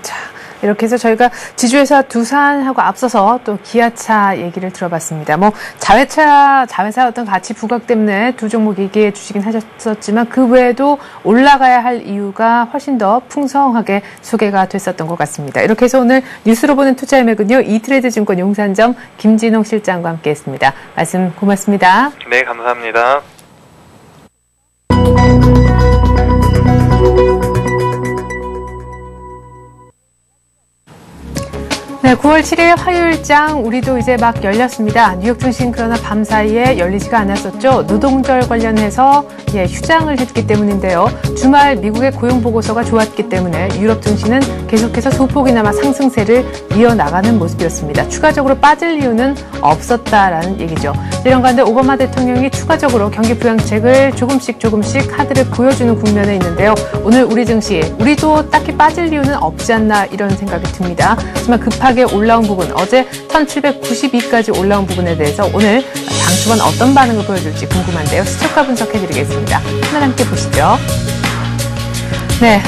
자, 이렇게 해서 저희가 지주회사 두산하고 앞서서 또 기아차 얘기를 들어봤습니다. 뭐 자회사 어떤 가치 부각 때문에 두 종목 얘기해 주시긴 하셨었지만 그 외에도 올라가야 할 이유가 훨씬 더 풍성하게 소개가 됐었던 것 같습니다. 이렇게 해서 오늘 뉴스로 보는 투자의 맥은요. 이트레이드 증권 용산점 김진홍 실장과 함께했습니다. 말씀 고맙습니다. 네, 감사합니다. 네, 9월 7일 화요일장 우리도 이제 막 열렸습니다. 뉴욕 증시는 그러나 밤 사이에 열리지가 않았었죠. 노동절 관련해서 휴장을 했기 때문인데요. 주말 미국의 고용 보고서가 좋았기 때문에 유럽 증시는 계속해서 소폭이나마 상승세를 이어나가는 모습이었습니다. 추가적으로 빠질 이유는 없었다라는 얘기죠. 이런 가운데 오바마 대통령이 추가적으로 경기 부양책을 조금씩 카드를 보여주는 국면에 있는데요. 오늘 우리 증시, 우리도 딱히 빠질 이유는 없지 않나 이런 생각이 듭니다. 하지만 급하게 올라온 부분, 어제 1792까지 올라온 부분에 대해서 오늘 장초반 어떤 반응을 보여줄지 궁금한데요. 시초가 분석해드리겠습니다. 하나 함께 보시죠. 네,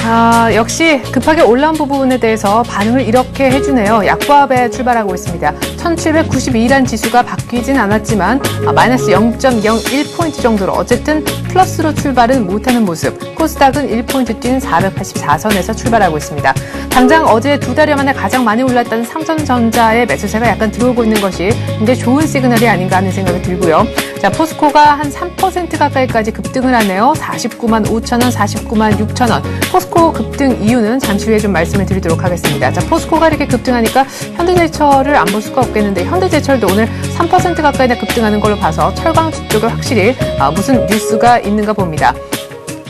역시 급하게 올라온 부분에 대해서 반응을 이렇게 해주네요. 약보합에 출발하고 있습니다. 1792란 지수가 바뀌진 않았지만 마이너스 0.01포인트 정도로 어쨌든 플러스로 출발은 못하는 모습. 코스닥은 1포인트 뛴 484선에서 출발하고 있습니다. 당장 어제 두 달여 만에 가장 많이 올랐다는 삼성전자의 매수세가 약간 들어오고 있는 것이 굉장히 좋은 시그널이 아닌가 하는 생각이 들고요. 자, 포스코가 한 3% 가까이까지 급등을 하네요. 49만 5천원, 49만 6천원. 포스코 급등 이유는 잠시 후에 좀 말씀을 드리도록 하겠습니다. 자, 포스코가 이렇게 급등하니까 현대제철을 안 볼 수가 없겠는데 현대제철도 오늘 3% 가까이나 급등하는 걸로 봐서 철강 쪽에 확실히 무슨 뉴스가 있는가 봅니다.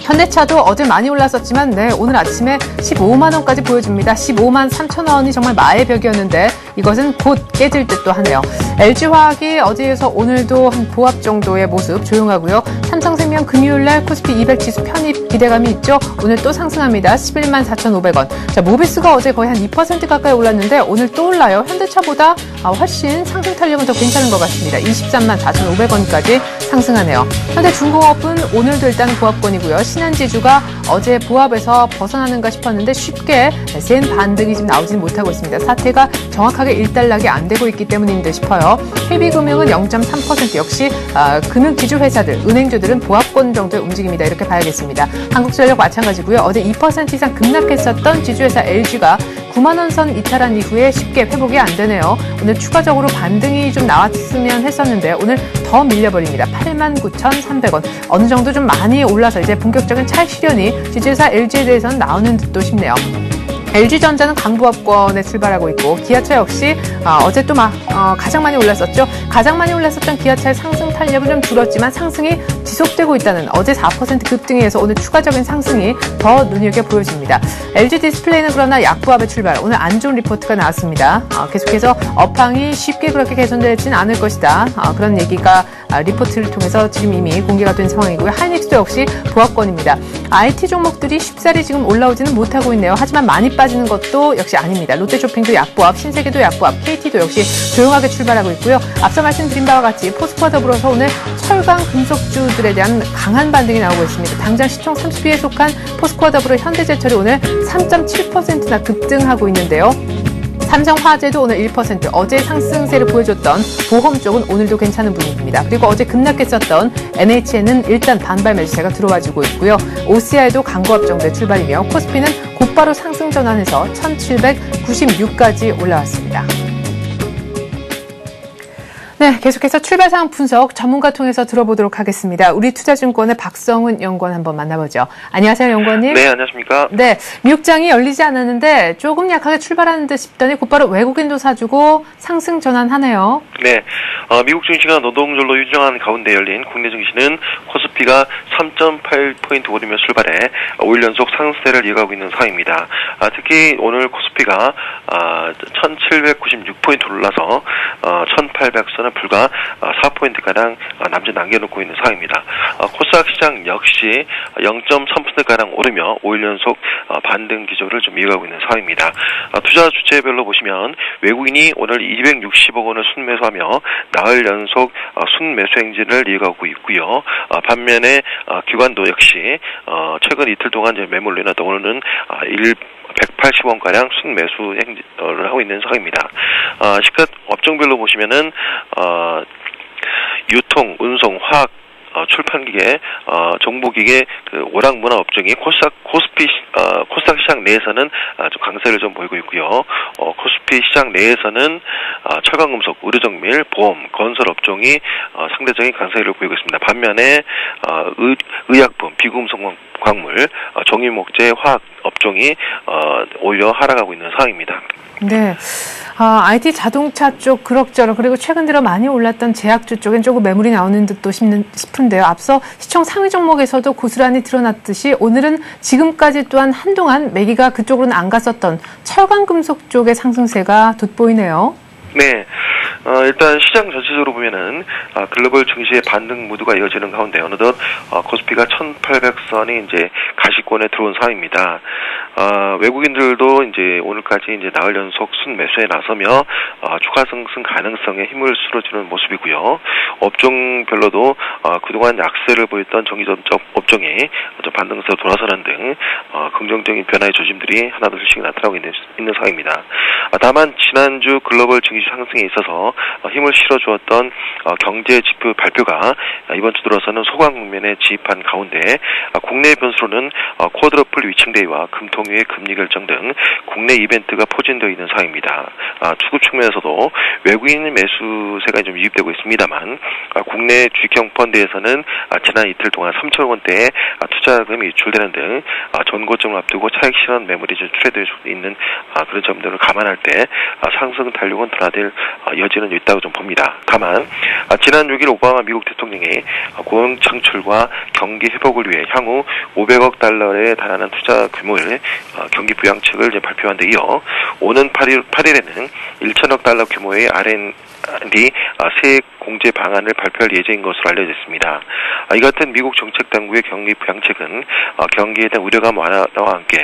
현대차도 어제 많이 올랐었지만 오늘 아침에 15만 원까지 보여줍니다. 15만 3천 원이 정말 마의 벽이었는데 이것은 곧 깨질 듯도 하네요. LG화학이 어제에서 오늘도 한 보합 정도의 모습 조용하고요. 삼성생명 금요일날 코스피 200 지수 편입 기대감이 있죠. 오늘 또 상승합니다. 11만 4,500원. 자, 모비스가 어제 거의 한 2% 가까이 올랐는데 오늘 또 올라요. 현대차보다 훨씬 상승 탄력은 더 괜찮은 것 같습니다. 23만 4,500원까지 상승하네요. 현대중공업은 오늘도 일단 보합권이고요. 신한지주가 어제 보합에서 벗어나는가 싶었는데 쉽게 센 반등이 지금 나오지는 못하고 있습니다. 사태가 정확하게 일단락이 안 되고 있기 때문인 듯 싶어요. KB금융은 0.3% 역시 금융기주회사들, 은행주들은 보합권 정도의 움직임이다 이렇게 봐야겠습니다. 한국전력 마찬가지고요. 어제 2% 이상 급락했었던 지주회사 LG가 9만 원 선 이탈한 이후에 쉽게 회복이 안 되네요. 오늘 추가적으로 반등이 좀 나왔으면 했었는데 오늘 더 밀려버립니다. 89,300원. 어느 정도 좀 많이 올라서 이제 본격적인 차익 실현이 지주회사 LG에 대해서는 나오는 듯도 싶네요. LG전자는 강보합권에 출발하고 있고 기아차 역시 어제 또 가장 많이 올랐었죠. 가장 많이 올랐었던 기아차의 상승 탄력은 좀 줄었지만 상승이 지속되고 있다는 어제 4% 급등에 의해서 오늘 추가적인 상승이 더 눈여겨 보여집니다. LG 디스플레이는 그러나 약보합에 출발. 오늘 안 좋은 리포트가 나왔습니다. 계속해서 업황이 쉽게 그렇게 개선되지는 않을 것이다. 그런 얘기가 리포트를 통해서 지금 이미 공개가 된 상황이고요. 하이닉스도 역시 보합권입니다. IT 종목들이 쉽사리 지금 올라오지는 못하고 있네요. 하지만 많이 빠지는 것도 역시 아닙니다. 롯데쇼핑도 약보합, 신세계도 약보합, KT도 역시 조용하게 출발하고 있고요. 앞서 말씀드린 바와 같이 포스코와 더불어서 오늘 철강 금속주들에 대한 강한 반등이 나오고 있습니다. 당장 시총 30위에 속한 포스코와 더불어 현대제철이 오늘 3.7%나 급등하고 있는데요. 삼성화재도 오늘 1%, 어제 상승세를 보여줬던 보험 쪽은 오늘도 괜찮은 분위기입니다. 그리고 어제 급락했었던 NHN은 일단 반발 매수세가 들어와주고 있고요. OCI도 강보합 정도의 출발이며 코스피는 곧바로 상승 전환해서 1796까지 올라왔습니다. 네, 계속해서 출발 상황 분석 전문가 통해서 들어보도록 하겠습니다. 우리 투자증권의 박성훈 연구원 한번 만나보죠. 안녕하세요, 연구원님. 네, 안녕하십니까. 네, 미국장이 열리지 않았는데 조금 약하게 출발하는 듯 싶더니 곧바로 외국인도 사주고 상승 전환하네요. 네, 미국 증시가 노동절로 유정한 가운데 열린 국내 증시는 코스피가 3.8포인트 오르며 출발해 5일 연속 상승세를 이어가고 있는 상황입니다. 특히 오늘 코스피가 1796포인트 올라서 1800선을 불과 4포인트가량 남짓 남겨놓고 있는 상황입니다. 코스닥 시장 역시 0.3%가량 오르며 5일 연속 반등 기조를 좀 이어가고 있는 상황입니다. 투자 주체별로 보시면 외국인이 오늘 260억 원을 순매수하며 나흘 연속 순매수 행진을 이어가고 있고요. 반면에 기관도 역시 최근 이틀 동안 매물로 인하여 오늘은 180원가량 순매수 행진을 하고 있는 상황입니다. 시가 업종별로 보시면은 유통, 운송, 화학, 출판기계, 정보기계, 오락문화 업종이 코스닥 시장 내에서는 좀 강세를 좀 보이고 있고요. 코스피 시장 내에서는 철강금속, 의료정밀, 보험, 건설 업종이 상대적인 강세를 보이고 있습니다. 반면에 의약품, 비금속 광물, 종이목재, 화학 업종이 오히려 하락하고 있는 상황입니다. 네. IT 자동차 쪽 그럭저럭 그리고 최근 들어 많이 올랐던 제약주 쪽엔 조금 매물이 나오는 듯도 싶은데요. 앞서 시총 상위 종목에서도 고스란히 드러났듯이 오늘은 지금까지 또한 한동안 매기가 그쪽으로는 안 갔었던 철강금속 쪽의 상승세가 돋보이네요. 네. 일단 시장 전체적으로 보면은 글로벌 증시의 반등 무드가 이어지는 가운데 어느덧 코스피가 1800선이 이제 가시권에 들어온 상황입니다. 외국인들도 이제 오늘까지 이제 나흘 연속 순매수에 나서며 추가 상승 가능성에 힘을 실어주는 모습이고요. 업종별로도 그동안 약세를 보였던 전기전적 업종이 반등세로 돌아서는 등 긍정적인 변화의 조짐들이 하나둘씩 나타나고 있는 상황입니다. 다만 지난주 글로벌 증시 상승에 있어서 힘을 실어주었던 경제 지표 발표가 이번 주 들어서는 소강 국면에 진입한 가운데 국내 변수로는 쿼드러플 위층데이와 금통위의 금리 결정 등 국내 이벤트가 포진되어 있는 상황입니다. 투급 측면에서도 외국인 매수세가 좀 유입되고 있습니다만 국내 주식형 펀드에서는 지난 이틀 동안 3천억 원대의 투자금이 유출되는 등 전고점을 앞두고 차익 실현 매물이 출회될 수 있는 그런 점들을 감안할 때 상승 탄력은 둔화될 여지는 있다고 좀 봅니다. 다만 지난 6일 오바마 미국 대통령이 고용 창출과 경기 회복을 위해 향후 500억 달러에 달하는 투자 규모의 경기 부양책을 이제 발표한 데 이어 오는 8일에는 1천억 달러 규모의 R&D 세액 공제 방안을 발표할 예정인 것으로 알려져 있습니다. 이 같은 미국 정책 당국의 경기 부양책은 경기에 대한 우려감 완화와 함께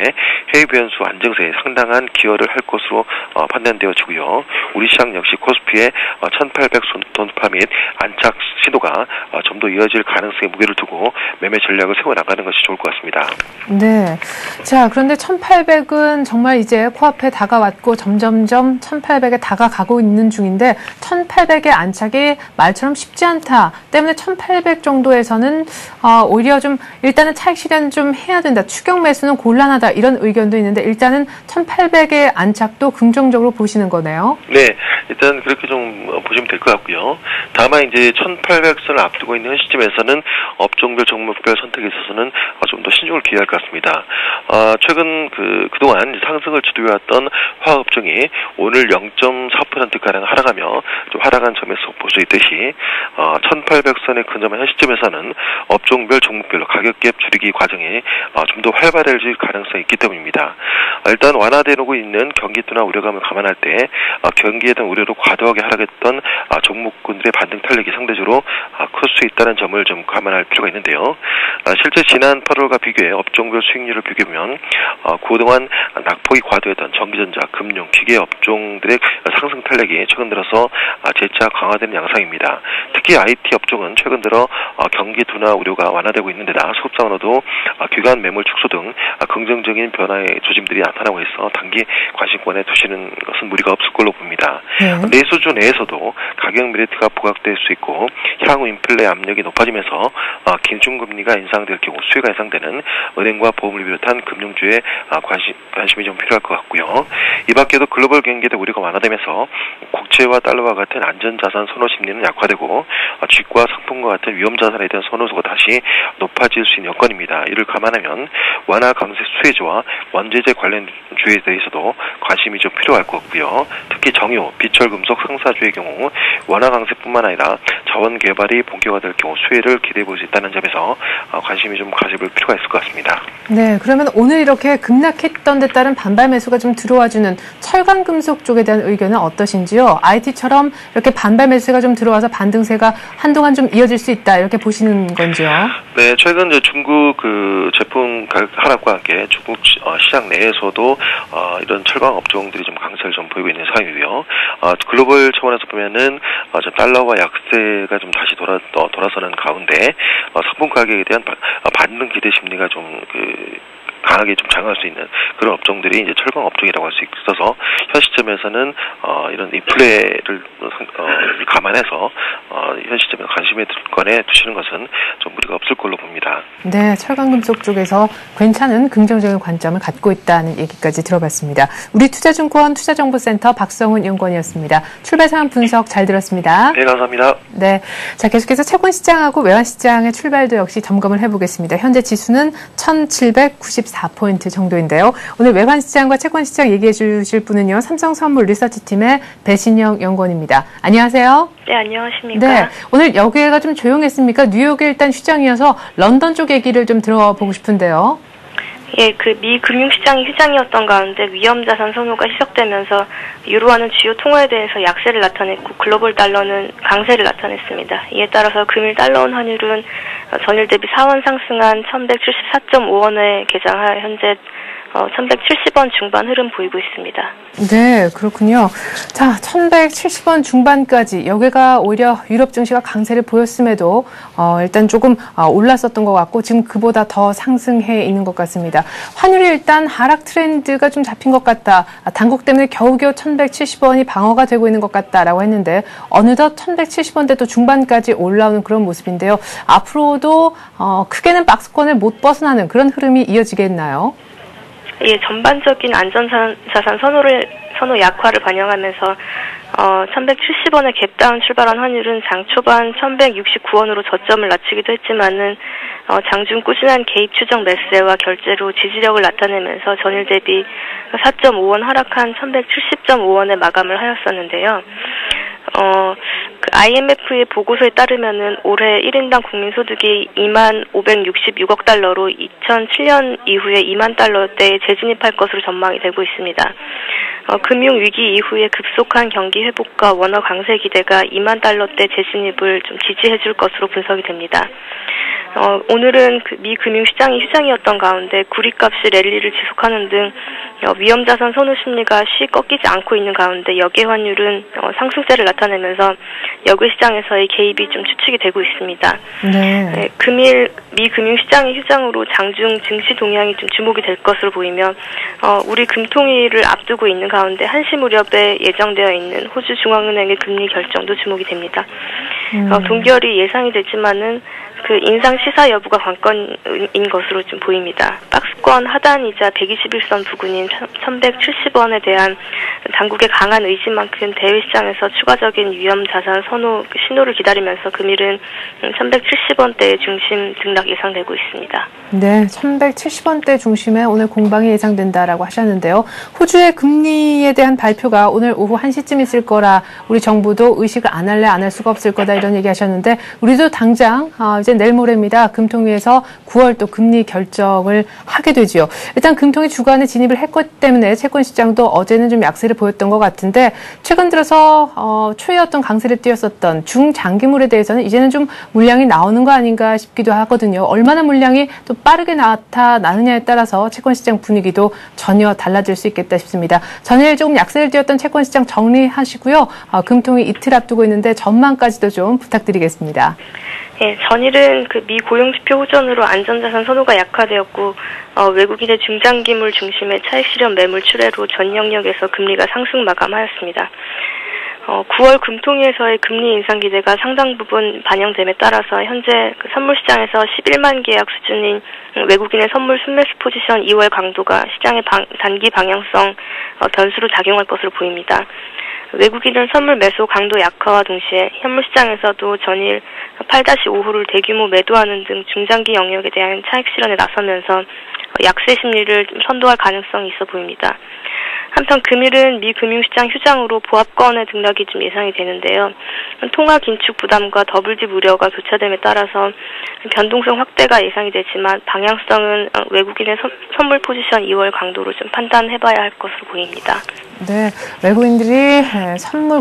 해외 변수 안정세에 상당한 기여를 할 것으로 판단되어지고요. 우리 시장 역시 코스피의 1800 돌파 및 안착 시도가 좀 더 이어질 가능성에 무게를 두고 매매 전략을 세워나가는 것이 좋을 것 같습니다. 네. 자, 그런데 1800은 정말 이제 코앞에 다가왔고 점점점 1800에 다가가고 있는 중인데 1800의 안착이 말처럼 쉽지 않다 때문에 1800 정도에서는 오히려 좀 일단은 차익 실현 좀 해야 된다. 추격 매수는 곤란하다. 이런 의견도 있는데 일단은 1800의 안착도 긍정적으로 보시는 거네요. 네. 일단 그렇게 좀 보시면 될 것 같고요. 다만 이제 1800선을 앞두고 있는 시점에서는 업종별 종목별 선택에 있어서는 좀 더 신중을 기해야 할 것 같습니다. 최근 그동안 상승을 주도해왔던 화학업종이 오늘 0.4%가량 하락하며 좀 하락한 점에서 볼 수 있듯이 1800선에 근접한 현 시점에서는 업종별 종목별로 가격갭 줄이기 과정이 좀 더 활발해질 가능성이 있기 때문입니다. 일단 완화되고 있는 경기 둔화 우려감을 감안할 때 경기에 대한 우려로 과도하게 하락했던 종목군들의 반등 탄력이 상대적으로 클 수 있다는 점을 좀 감안할 필요가 있는데요. 실제 지난 8월과 비교해 업종별 수익률을 비교하면 그동안 낙폭이 과도했던 전기전자, 금융, 기계 업종들의 상승 탄력이 최근 들어서 재차 강화되는 양상입니다. 특히 IT 업종은 최근 들어 경기 둔화 우려가 완화되고 있는데다 수급상으로도 기관 매물 축소 등 긍정적인 변화의 조짐들이 나타나고 있어 단기 관심권에 두시는 것은 무리가 없을 걸로 봅니다. 내수주 내에서도 가격 메리트가 부각될 수 있고 향후 인플레 압력이 높아지면서 기준금리가 인상될 경우 수혜가 예상되는 은행과 보험을 비롯한 금융주에 관심이 좀 필요할 것 같고요. 이 밖에도 글로벌 경기에 대한 우려가 완화되면서 국채와 달러와 같은 안전자산 선호 심리는 약화되고 주식과 상품과 같은 위험자산에 대한 선호도가 다시 높아질 수 있는 여건입니다. 이를 감안하면 완화 강세 수혜주와 원재재 관련 주에 대해서도 관심이 좀 필요할 것 같고요. 특히 정유, 비철금속 상사주의 경우 완화 강세뿐만 아니라 자원 개발이 본격화될 경우 수혜를 기대해 볼 수 있다는 점에서 관심이 좀 가져볼 필요가 있을 것 같습니다. 네, 그러면 오늘 이렇게 급락했던 데 따른 반발 매수가 좀 들어와주는 철강금속 쪽에 대한 의견은 어떠신지요? IT처럼 이렇게 반발 매수가 좀 들어와서 반등세가 한동안 좀 이어질 수 있다 이렇게 보시는 건지요? 네, 최근 이제 중국 제품 가격 하락과 함께 중국 시장 내에서도 이런 철강 업종들이 좀 강세를 좀 보이고 있는 상황이고요. 글로벌 차원에서 보면은 달러와 약세가 좀 다시 돌아서는 가운데 상품 가격에 대한 반등 기대 심리가 좀 강하게 좀 작용할 수 있는 그런 업종들이 이제 철강 업종이라고 할 수 있어서 현 시점에서는 이런 인플레를 감안해서 현 시점에 관심권에 두시는 것은 좀 무리가 없을 걸로 봅니다. 네, 철강금속 쪽에서 괜찮은 긍정적인 관점을 갖고 있다는 얘기까지 들어봤습니다. 우리투자증권 투자정보센터 박성훈 연구원이었습니다. 출발 상황 분석 잘 들었습니다. 네, 감사합니다. 네, 자 계속해서 채권시장하고 외환시장의 출발도 역시 점검을 해보겠습니다. 현재 지수는 1794포인트 정도인데요. 오늘 외환시장과 채권시장 얘기해 주실 분은요. 삼성선물 리서치팀의 배신영 연구원입니다. 안녕하세요. 네, 안녕하십니까. 네, 오늘 여기가 좀 조용했습니까? 뉴욕이 일단 휴장이어서 런던 쪽 얘기를 좀 들어보고 싶은데요. 예, 그 미 금융시장이 휴장이었던 가운데 위험자산 선호가 희석되면서 유로화는 주요 통화에 대해서 약세를 나타냈고 글로벌 달러는 강세를 나타냈습니다. 이에 따라서 금일 달러원 환율은 전일 대비 4원 상승한 1174.5원에 개장하여 현재 1170원 중반 흐름 보이고 있습니다. 네, 그렇군요. 자, 1170원 중반까지 여기가 오히려 유럽 증시가 강세를 보였음에도 일단 조금 올랐었던 것 같고 지금 그보다 더 상승해 있는 것 같습니다. 환율이 일단 하락 트렌드가 좀 잡힌 것 같다. 단국 때문에 겨우겨우 1170원이 방어가 되고 있는 것 같다라고 했는데 어느덧 1170원대 또 중반까지 올라오는 그런 모습인데요. 앞으로도 크게는 박스권을 못 벗어나는 그런 흐름이 이어지겠나요? 예, 전반적인 안전자산 선호 약화를 반영하면서 1170원의 갭다운 출발한 환율은 장 초반 1169원으로 저점을 낮추기도 했지만은 장중 꾸준한 개입 추정 매수세와 결제로 지지력을 나타내면서 전일 대비 4.5원 하락한 1170.5원에 마감을 하였었는데요. 그 IMF의 보고서에 따르면은 올해 1인당 국민소득이 2566억 달러로 2007년 이후에 2만 달러대에 재진입할 것으로 전망이 되고 있습니다. 금융위기 이후에 급속한 경기 회복과 원화 강세 기대가 2만 달러대 재진입을 좀 지지해줄 것으로 분석이 됩니다. 오늘은 그 미 금융시장이 휴장이었던 가운데 구리값이 랠리를 지속하는 등 위험자산 선호 심리가 쉬 꺾이지 않고 있는 가운데 역외 환율은 상승세를 나타내면서 역외 시장에서의 개입이 좀 추측이 되고 있습니다. 네, 금일 미 금융시장의 휴장으로 장중 증시 동향이 좀 주목이 될 것으로 보이며 우리 금통위를 앞두고 있는 가운데 1시 무렵에 예정되어 있는 호주 중앙은행의 금리 결정도 주목이 됩니다. 동결이 예상이 되지만은 그 인상 시사 여부가 관건인 것으로 좀 보입니다. 박스권 하단이자 121선 부근인 1170원에 대한 당국의 강한 의지만큼 대외 시장에서 추가적인 위험 자산 선호 신호를 기다리면서 금일은 1170원대 중심 등락 예상되고 있습니다. 네, 1170원대 중심에 오늘 공방이 예상된다라고 하셨는데요. 호주의 금리에 대한 발표가 오늘 오후 1시쯤 있을 거라 우리 정부도 의식을 안 할래 안 할 수가 없을 거다 이런 얘기 하셨는데 우리도 당장 이제 내일 모레입니다. 금통위에서 9월 또 금리 결정을 하게 되지요. 일단 금통위 주간에 진입을 했기 때문에 채권시장도 어제는 좀 약세를 보였던 것 같은데 최근 들어서 초유였던 강세를 띄었었던 중장기물에 대해서는 이제는 좀 물량이 나오는 거 아닌가 싶기도 하거든요. 얼마나 물량이 또 빠르게 나타나느냐에 따라서 채권시장 분위기도 전혀 달라질 수 있겠다 싶습니다. 전일 조금 약세를 띄었던 채권시장 정리하시고요. 금통위 이틀 앞두고 있는데 전망까지도 좀 부탁드리겠습니다. 예, 전일은 그 미 고용지표 호전으로 안전자산 선호가 약화되었고 외국인의 중장기물 중심의 차익 실현 매물 출회로 전 영역에서 금리가 상승 마감하였습니다. 9월 금통위에서의 금리 인상 기대가 상당 부분 반영됨에 따라서 현재 그 선물 시장에서 11만 계약 수준인 외국인의 선물 순매수 포지션 2월 강도가 시장의 단기 방향성 변수로 작용할 것으로 보입니다. 외국인은 선물 매수 강도 약화와 동시에 현물 시장에서도 전일 8-5호를 대규모 매도하는 등 중장기 영역에 대한 차익 실현에 나서면서 약세 심리를 선도할 가능성이 있어 보입니다. 한편 금일은 미 금융시장 휴장으로 보합권의 등락이 좀 예상이 되는데요. 통화 긴축 부담과 더블집 우려가 교차됨에 따라서 변동성 확대가 예상이 되지만 방향성은 외국인의 선물 포지션 2월 강도로 좀 판단해봐야 할 것으로 보입니다. 네, 외국인들이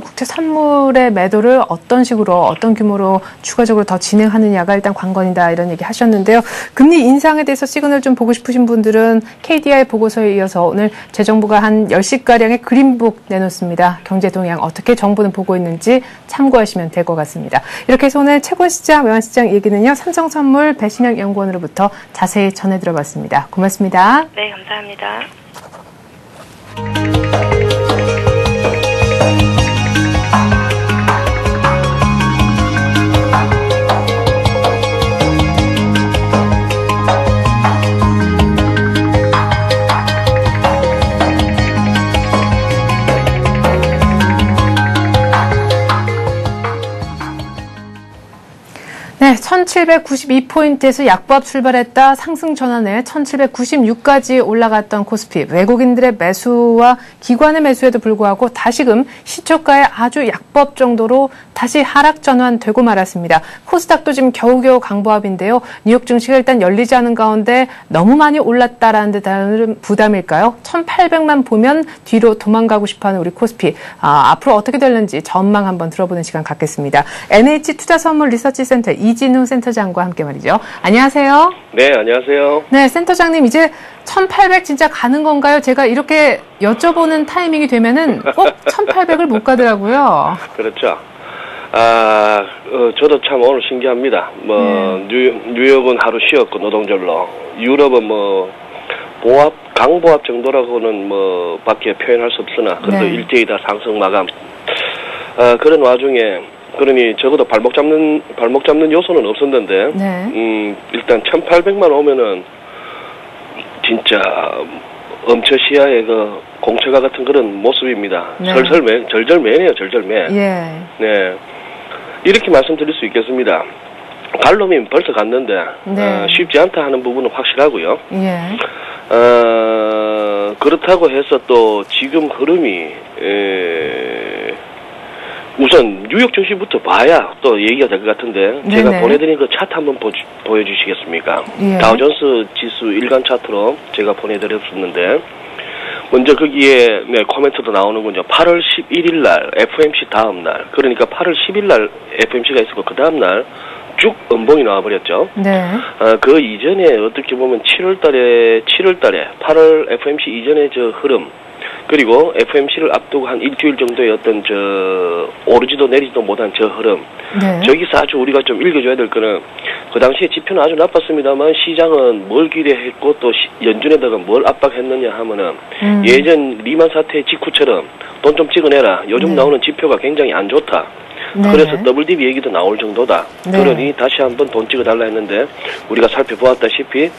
국채 선물의 매도를 어떤 식으로, 어떤 규모로 추가적으로 더 진행하느냐가 일단 관건이다 이런 얘기 하셨는데요. 금리 인상에 대해서 시그널 좀 보고 싶으신 분들은 KDI 보고서에 이어서 오늘 재정부가 한 10시가량의 그린북 내놓습니다. 경제 동향 어떻게 정부는 보고 있는지 참고하시면 될 것 같습니다. 이렇게 해서 오늘 채권시장, 외환시장 얘기는요. 삼성선물 배신영 연구원으로부터 자세히 전해 들어봤습니다. 고맙습니다. 네, 감사합니다. 네, 1792포인트에서 약보합 출발했다 상승 전환에 1796까지 올라갔던 코스피. 외국인들의 매수와 기관의 매수에도 불구하고 다시금 시초가의 아주 약보합 정도로 다시 하락 전환되고 말았습니다. 코스닥도 지금 겨우겨우 강보합인데요. 뉴욕 증시가 일단 열리지 않은 가운데 너무 많이 올랐다라는 듯한 부담일까요? 1800만 보면 뒤로 도망가고 싶어하는 우리 코스피. 앞으로 어떻게 될는지 전망 한번 들어보는 시간 갖겠습니다. NH투자선물 리서치센터 이진우 센터장과 함께 말이죠. 안녕하세요. 네, 안녕하세요. 네, 센터장님 이제 1800 진짜 가는 건가요? 제가 이렇게 여쭤보는 타이밍이 되면은 꼭 1800을 못 가더라고요. 그렇죠. 저도 참 오늘 신기합니다. 뉴욕은 하루 쉬었고 노동절로, 유럽은 강보합 정도라고는 밖에 표현할 수 없으나 그래도 네. 일제히 다 상승 마감. 그런 와중에 그러니 적어도 발목 잡는 요소는 없었는데, 네. 일단 1800만 오면은 진짜 엄처시야의 그 공처가 같은 그런 모습입니다. 네. 절절매네요, 절절매. 예. 네. 이렇게 말씀드릴 수 있겠습니다. 갈 놈이 벌써 갔는데, 네. 쉽지 않다 하는 부분은 확실하고요. 예. 그렇다고 해서 또 지금 흐름이, 우선 뉴욕 증시부터 봐야 또 얘기가 될 것 같은데, 네네. 제가 보내드린 그 차트 한번 보여주시겠습니까? 예. 다우존스 지수 일간 차트로 제가 보내드렸었는데, 먼저 거기에 코멘트도 나오는군요. 8월 11일 날 FOMC 다음 날, 그러니까 8월 10일 날 FOMC가 있었고 그 다음 날 쭉 음봉이 나와버렸죠. 네. 그 이전에 어떻게 보면 7월달에 8월 FOMC 이전의 저 흐름, 그리고 FOMC를 앞두고 한 일주일 정도의 어떤 오르지도 내리지도 못한 저 흐름. 네. 저기서 아주 우리가 좀 읽어줘야 될 거는, 그 당시에 지표는 아주 나빴습니다만 시장은 뭘 기대했고 또 연준에다가 뭘 압박했느냐 하면은 예전 리만 사태 직후처럼 돈 좀 찍어내라. 요즘 네. 나오는 지표가 굉장히 안 좋다. 네. 그래서 더블딥 얘기도 나올 정도다. 네. 그러니 다시 한번 돈 찍어달라 했는데, 우리가 살펴보았다시피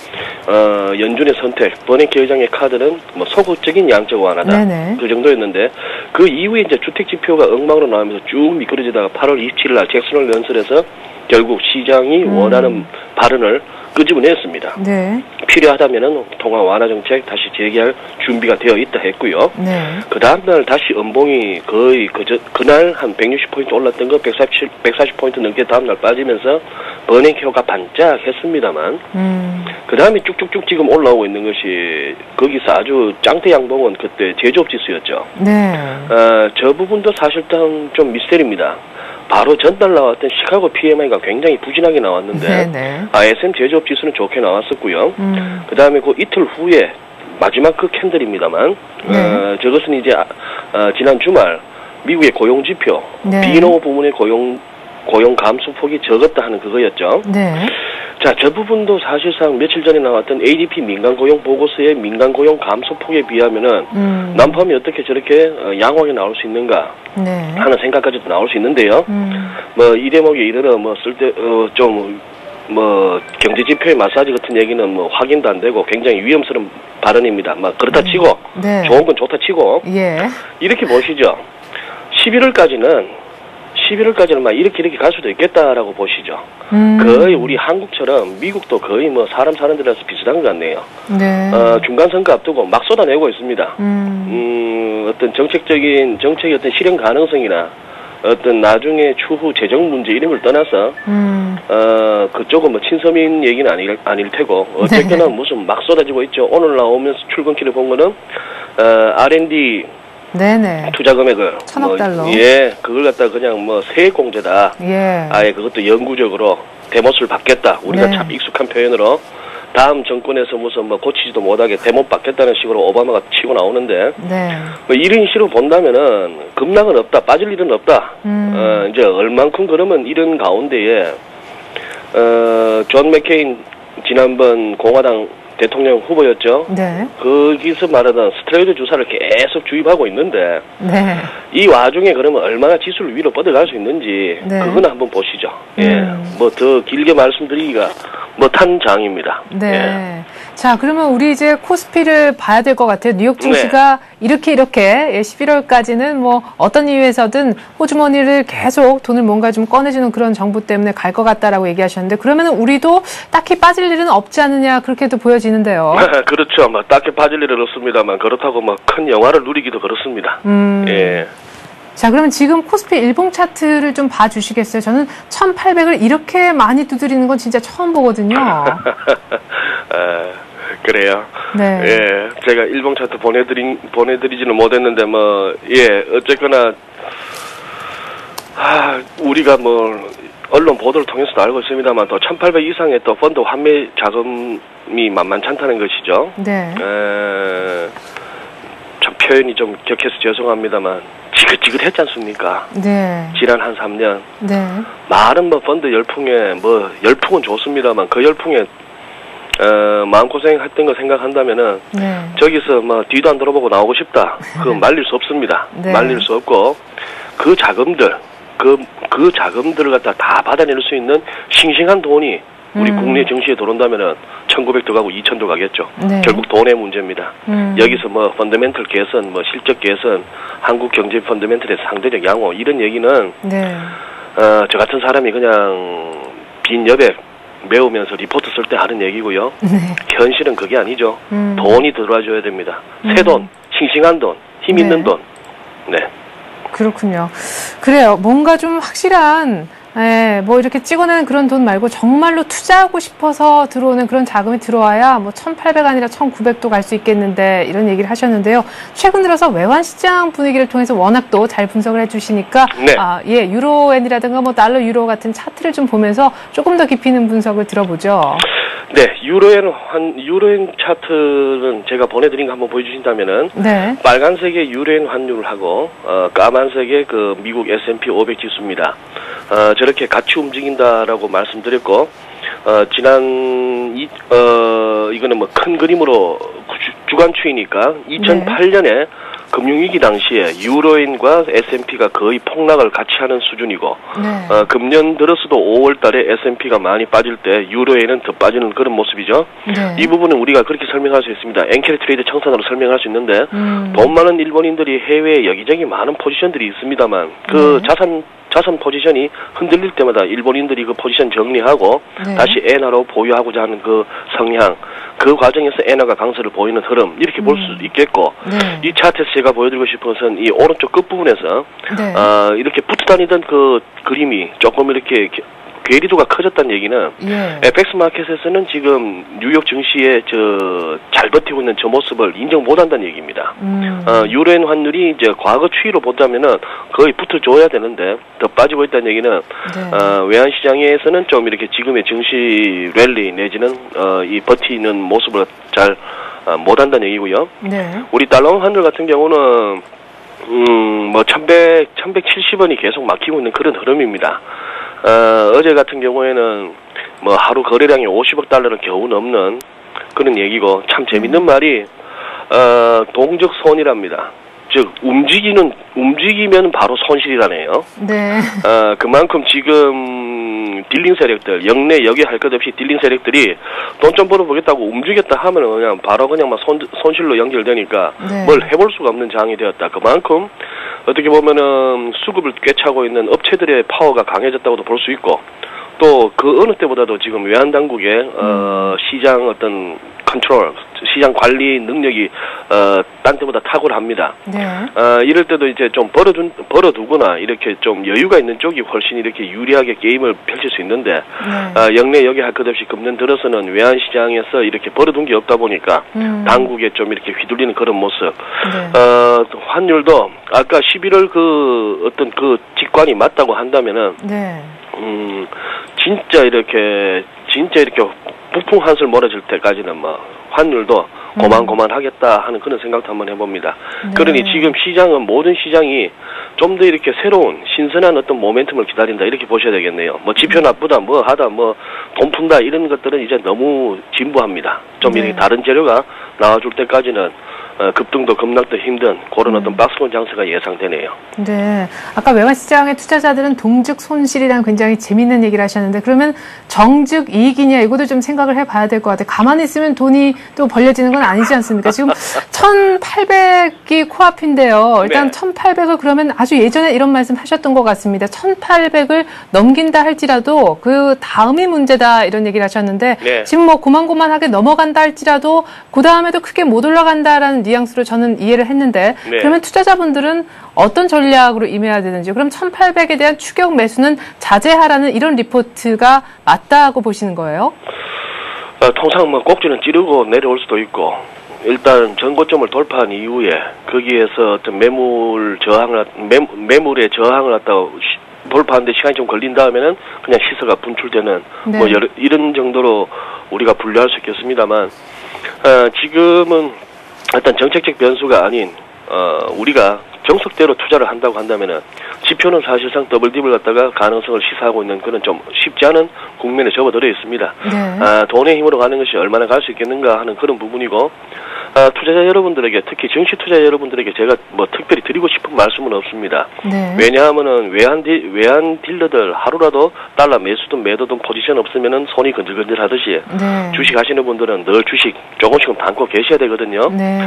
연준의 선택, 버냉키 의장의 카드는 소극적인 양적 완화다. 네네. 그 정도였는데, 그 이후에 이제 주택 지표가 엉망으로 나오면서 쭉 미끄러지다가 8월 27일 날 잭슨홀 연설에서 결국 시장이 원하는 발언을 끄집어냈습니다. 네. 필요하다면은 통화 완화 정책 다시 재개할 준비가 되어 있다 했고요. 네. 그 다음날 다시 음봉이 거의 그날 한 160포인트 올랐던 거 140포인트 넘게 다음날 빠지면서 버냉키호가 반짝했습니다만, 그 다음에 쭉쭉쭉 지금 올라오고 있는 것이, 거기서 아주 짱대 양봉은 그때 제조업 지수였죠. 네. 저 부분도 사실상 좀 미스터리입니다. 바로 전달 나왔던 시카고 PMI가 굉장히 부진하게 나왔는데, 네네. SM 제조업 지수는 좋게 나왔었고요. 그 다음에 그 이틀 후에 마지막 그 캔들입니다만, 네. 저것은 이제 지난 주말 미국의 고용 지표, 네. 비농업 부문의 고용 감소폭이 적었다 하는 그거였죠. 네. 자, 저 부분도 사실상 며칠 전에 나왔던 ADP 민간 고용 보고서의 민간 고용 감소폭에 비하면은 난팜이 어떻게 저렇게 양호하게 나올 수 있는가 네. 하는 생각까지도 나올 수 있는데요. 이 대목에 이르러 경제 지표의 마사지 같은 얘기는 확인도 안 되고 굉장히 위험스러운 발언입니다. 그렇다 치고, 네. 좋은 건 좋다 치고, 예. 이렇게 보시죠. 11월까지는 막 이렇게 갈 수도 있겠다라고 보시죠. 거의 우리 한국처럼 미국도 거의 사람 사는 데라서 비슷한 것 같네요. 네. 중간 선거 앞두고 막 쏟아내고 있습니다. 어떤 정책의 어떤 실현 가능성이나 어떤 나중에 추후 재정 문제 이런 걸 떠나서 그쪽은 친서민 얘기는 아닐 테고 어쨌거나 네. 무슨 막 쏟아지고 있죠. 오늘 나오면서 출근길에 본 거는 R&D 네네. 투자 금액을 1,000억 달러. 예, 그걸 갖다 그냥 뭐 세액공제다. 예. 아예 그것도 영구적으로 대못을 받겠다. 우리가 네. 참 익숙한 표현으로 다음 정권에서 무슨 뭐 고치지도 못하게 대못 받겠다는 식으로 오바마가 치고 나오는데 네. 뭐 이런 식으로 본다면은 급락은 없다. 빠질 일은 없다. 이제 얼만큼 그러면 이런 가운데에 존 맥케인 지난번 공화당 대통령 후보였죠. 네. 거기서 말하던 스테로이드 주사를 계속 주입하고 있는데 네. 이 와중에 그러면 얼마나 지수를 위로 뻗어갈 수 있는지 네. 그건 한번 보시죠. 예, 뭐 더 길게 말씀드리기가 못한 장입니다. 네. 예. 자, 그러면 우리 이제 코스피를 봐야 될 것 같아요. 뉴욕 증시가 이렇게 11월까지는 뭐 어떤 이유에서든 호주머니를 계속 돈을 뭔가 좀 꺼내주는 그런 정부 때문에 갈 것 같다라고 얘기하셨는데 그러면 우리도 딱히 빠질 일은 없지 않느냐 그렇게도 보여지는데요. 그렇죠. 뭐 딱히 빠질 일은 없습니다만 그렇다고 뭐 큰 영화를 누리기도 그렇습니다. 예. 자, 그러면 지금 코스피 일봉 차트를 좀 봐주시겠어요? 저는 1,800을 이렇게 많이 두드리는 건 진짜 처음 보거든요. 그래요. 네. 예, 제가 일봉 차트 보내드리지는 못했는데 뭐 예, 어쨌거나 우리가 뭐 언론 보도를 통해서도 알고 있습니다만 또 1,800 이상의 또 펀드 환매 자금이 만만찮다는 것이죠. 네. 참 표현이 좀 격해서 죄송합니다만 지긋지긋했지 않습니까? 네. 지난 한 3년. 네. 많은 뭐 펀드 열풍에 뭐 열풍은 좋습니다만 그 열풍에 마음고생했던 거 생각한다면은 네. 저기서 뭐 뒤도 안 돌아보고 나오고 싶다. 그거 말릴 수 없습니다. 네. 말릴 수 없고 그 자금들 그 자금들을 갖다 다 받아낼 수 있는 싱싱한 돈이 우리 국내 증시에 들어온다면은 1,900도 가고 2,000도 가겠죠. 네. 결국 돈의 문제입니다. 여기서 뭐 펀더멘털 개선, 뭐 실적 개선, 한국 경제 펀더멘털의 상대적 양호 이런 얘기는 네. 저 같은 사람이 그냥 빈 여백 메우면서 리포트 쓸 때 하는 얘기고요. 네. 현실은 그게 아니죠. 돈이 들어와줘야 됩니다. 새 돈, 싱싱한 돈, 힘 네. 있는 돈. 네. 그렇군요. 그래요. 뭔가 좀 확실한, 뭐 이렇게 찍어내는 그런 돈 말고 정말로 투자하고 싶어서 들어오는 그런 자금이 들어와야 뭐 1,800 아니라 1,900도 갈 수 있겠는데 이런 얘기를 하셨는데요. 최근 들어서 외환 시장 분위기를 통해서 워낙 또 잘 분석을 해주시니까 네. 예, 유로엔이라든가 뭐 달러 유로 같은 차트를 좀 보면서 조금 더 깊이 있는 분석을 들어보죠. 네, 유로엔 차트는 제가 보내드린 거 한번 보여주신다면은 네. 빨간색의 유로엔 환율을 하고 까만색의 그 미국 S&P 500 지수입니다. 저렇게 같이 움직인다라고 말씀드렸고 이거는 뭐 큰 그림으로 주간 추이니까 2008년에 금융위기 당시에 유로엔과 S&P가 거의 폭락을 같이 하는 수준이고 네. 금년 들어서도 5월 달에 S&P가 많이 빠질 때 유로엔은 더 빠지는 그런 모습이죠. 네. 이 부분은 우리가 그렇게 설명할 수 있습니다. 엔켈 트레이드 청산으로 설명할 수 있는데 돈 많은 일본인들이 해외에 여기저기 많은 포지션들이 있습니다만 그 자산 포지션이 흔들릴 때마다 일본인들이 그 포지션 정리하고 네. 다시 엔화로 보유하고자 하는 그 성향, 그 과정에서 엔화가 강세를 보이는 흐름 이렇게 볼 수 있겠고 네. 이 차트에서 제가 보여드리고 싶은 것은 이 오른쪽 끝부분에서 네. 이렇게 붙어 다니던 그 그림이 조금 이렇게 괴리도가 커졌다는 얘기는 예. FX 마켓에서는 지금 뉴욕 증시에 잘 버티고 있는 저 모습을 인정 못한다는 얘기입니다. 유로엔 환율이 이제 과거 추이로 보자면은 거의 붙어줘야 되는데 더 빠지고 있다는 얘기는 네. 외환 시장에서는 좀 이렇게 지금의 증시 랠리 내지는 이 버티는 모습을 잘 못한다는 얘기고요. 네. 우리 달러 환율 같은 경우는 뭐 1170원이 계속 막히고 있는 그런 흐름입니다. 어제 같은 경우에는 뭐 하루 거래량이 50억 달러는 겨우 넘는 그런 얘기고 참 재밌는 말이 동적 손이랍니다. 즉 움직이면 바로 손실이라네요. 네. 그만큼 지금 딜링 세력들 역내 여기 할 것 없이 딜링 세력들이 돈 좀 벌어보겠다고 움직였다 하면은 그냥 바로 그냥 막 손실로 연결되니까 네. 뭘 해볼 수가 없는 장이 되었다. 그만큼 어떻게 보면은 수급을 꿰차고 있는 업체들의 파워가 강해졌다고도 볼 수 있고 또 그 어느 때보다도 지금 외환 당국의 시장 어떤 컨트롤, 시장 관리 능력이 딴 때보다 탁월합니다. 네. 이럴 때도 이제 좀 벌어두거나 이렇게 좀 여유가 있는 쪽이 훨씬 이렇게 유리하게 게임을 펼칠 수 있는데 영내 여기 할 것 없이 금년 들어서는 외환 시장에서 이렇게 벌어둔 게 없다 보니까 당국에 좀 이렇게 휘둘리는 그런 모습. 네. 환율도 아까 11월 그 어떤 그 직관이 맞다고 한다면은 네. 진짜 이렇게 부풍 한술 멀어질 때까지는 뭐 환율도 고만고만하겠다 하는 그런 생각도 한번 해봅니다. 네. 그러니 지금 시장은 모든 시장이 좀 더 이렇게 새로운 신선한 어떤 모멘텀을 기다린다 이렇게 보셔야 되겠네요. 뭐 지표 나쁘다 뭐 하다 뭐 돈 푼다 이런 것들은 이제 너무 진부합니다. 좀 이렇게 다른 재료가 나와줄 때까지는 급등도 급락도 힘든 그런 어떤 박스권 장세가 예상되네요. 네. 아까 외환시장의 투자자들은 동즉 손실이라는 굉장히 재미있는 얘기를 하셨는데 그러면 정즉 이익이냐 이것도 좀 생각을 해봐야 될 것 같아요. 가만히 있으면 돈이 또 벌려지는 건 아니지 않습니까? 지금 1,800이 코앞인데요. 일단 네. 1,800을 그러면 아주 예전에 이런 말씀 하셨던 것 같습니다. 1,800을 넘긴다 할지라도 그 다음이 문제다 이런 얘기를 하셨는데 네. 지금 뭐 고만고만하게 넘어간다 할지라도 그 다음에도 크게 못 올라간다라는 뉘앙스로 저는 이해를 했는데 네. 그러면 투자자분들은 어떤 전략으로 임해야 되는지 그럼 1,800에 대한 추격 매수는 자제하라는 이런 리포트가 맞다고 보시는 거예요? 통상 뭐 꼭지는 찌르고 내려올 수도 있고 일단 전고점을 돌파한 이후에 거기에서 어떤 매물의 저항을 갖다가 돌파하는데 시간이 좀 걸린 다음에는 그냥 시세가 분출되는 네. 뭐 이런 정도로 우리가 분류할 수 있겠습니다만 지금은 일단 정책적 변수가 아닌 우리가 정석대로 투자를 한다고 한다면은 지표는 사실상 더블딥을 갖다가 가능성을 시사하고 있는 그런 좀 쉽지 않은 국면에 접어들어 있습니다. 네. 돈의 힘으로 가는 것이 얼마나 갈 수 있겠는가 하는 그런 부분이고 투자자 여러분들에게 특히 정시 투자자 여러분들에게 제가 뭐 특별히 드리고 싶은 말씀은 없습니다. 네. 왜냐하면은 외환 딜러들 하루라도 달러 매수든 매도든 포지션 없으면은 손이 건질건질하듯이 네. 주식 하시는 분들은 늘 주식 조금씩은 담고 계셔야 되거든요. 네.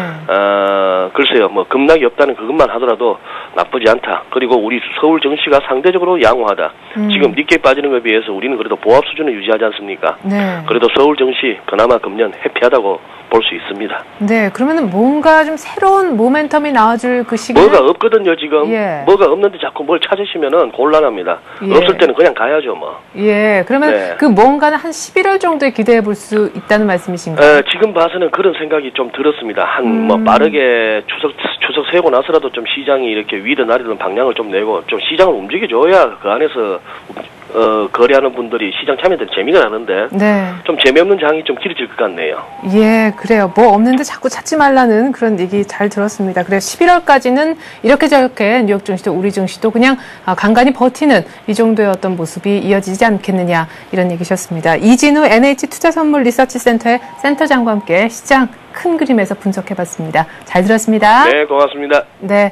글쎄요 뭐 급락이 없다는 그것만 하더라도 나쁘지 않다. 그리고 우리 서울 증시가 상대적으로 양호하다. 지금 니케이 빠지는 것에 비해서 우리는 그래도 보합 수준을 유지하지 않습니까? 네. 그래도 서울 증시 그나마 금년 해피하다고 볼 수 있습니다. 네, 그러면은 뭔가 좀 새로운 모멘텀이 나와줄 그 시기는 뭐가 없거든요 지금. 예. 뭐가 없는데 자꾸 뭘 찾으시면은 곤란합니다. 예. 없을 때는 그냥 가야죠 뭐. 예, 그러면 네. 그 뭔가는 한 11월 정도에 기대해 볼 수 있다는 말씀이신가요? 지금 봐서는 그런 생각이 좀 들었습니다. 뭐 빠르게 추석 세고 나서라도 좀 시장이 이렇게 위든 아래든 방향을 좀 내고 좀 시장을 움직여줘야 그 안에서 거래하는 분들이 시장 참여들 재미가 나는데 네. 좀 재미없는 장이 좀 길어질 것 같네요. 예, 그래요. 뭐 없는데 자꾸 찾지 말라는 그런 얘기 잘 들었습니다. 그래서 11월까지는 이렇게 저렇게 뉴욕 증시도 우리 증시도 그냥 간간히 버티는 이 정도의 어떤 모습이 이어지지 않겠느냐 이런 얘기셨습니다. 이진우 NH투자선물 리서치센터의 센터장과 함께 시장 큰 그림에서 분석해봤습니다. 잘 들었습니다. 네, 고맙습니다. 네.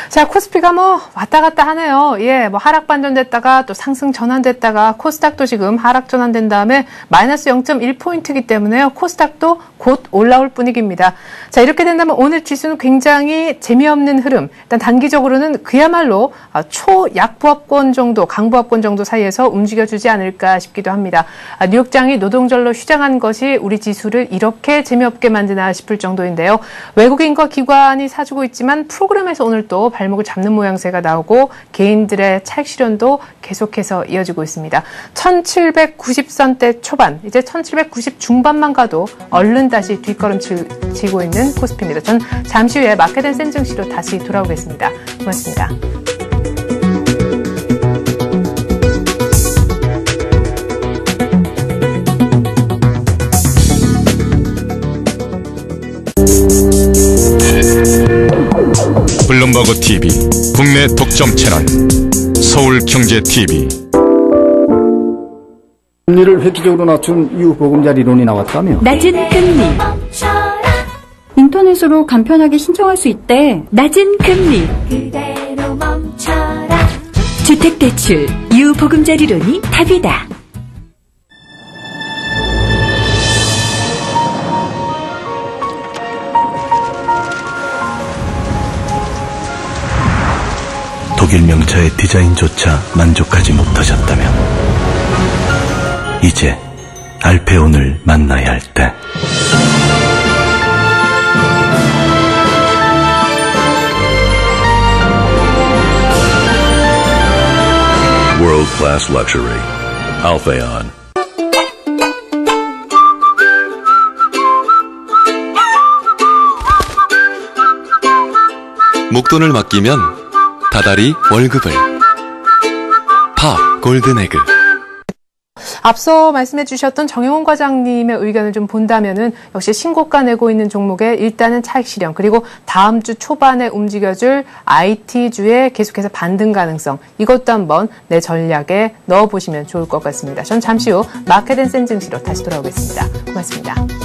자, 코스피가 뭐 왔다 갔다 하네요. 예, 뭐 하락 반전됐다가 또 상승 전환됐다가 코스닥도 지금 하락 전환된 다음에 마이너스 0.1포인트이기 때문에요. 코스닥도 곧 올라올 분위기입니다. 자, 이렇게 된다면 오늘 지수는 굉장히 재미없는 흐름. 일단 단기적으로는 그야말로 초약보합권 정도, 강보합권 정도 사이에서 움직여주지 않을까 싶기도 합니다. 뉴욕장이 노동절로 휴장한 것이 우리 지수를 이렇게 재미없게 만드나 싶을 정도인데요. 외국인과 기관이 사주고 있지만 프로그램에서 오늘 또 발목을 잡는 모양새가 나오고 개인들의 차익 실현도 계속해서 이어지고 있습니다. 1790선대 초반, 이제 1790 중반만 가도 얼른 다시 뒷걸음치고 있는 코스피입니다. 전 잠시 후에 마켓앤 센증시로 다시 돌아오겠습니다. 고맙습니다. 블룸버그 TV 국내 독점 채널 서울경제TV. 금리를 획기적으로 낮춘 유보금자리 이론이 나왔다며? 낮은 금리. 인터넷으로 간편하게 신청할 수 있대. 낮은 금리. 그대로 멈춰라. 주택대출 유보금자리론이 답이다. 독일 명차의 디자인조차 만족하지 못하셨다면 이제 알페온을 만나야 할 때 World-class luxury. Alphaon. 목돈을 맡기면 다달이 월급을. 팝 골든에그. 앞서 말씀해 주셨던 정영훈 과장님의 의견을 좀 본다면은 역시 신고가 내고 있는 종목에 일단은 차익 실현, 그리고 다음 주 초반에 움직여줄 IT주에 계속해서 반등 가능성, 이것도 한번 내 전략에 넣어보시면 좋을 것 같습니다. 전 잠시 후 마켓앤센 증시로 다시 돌아오겠습니다. 고맙습니다.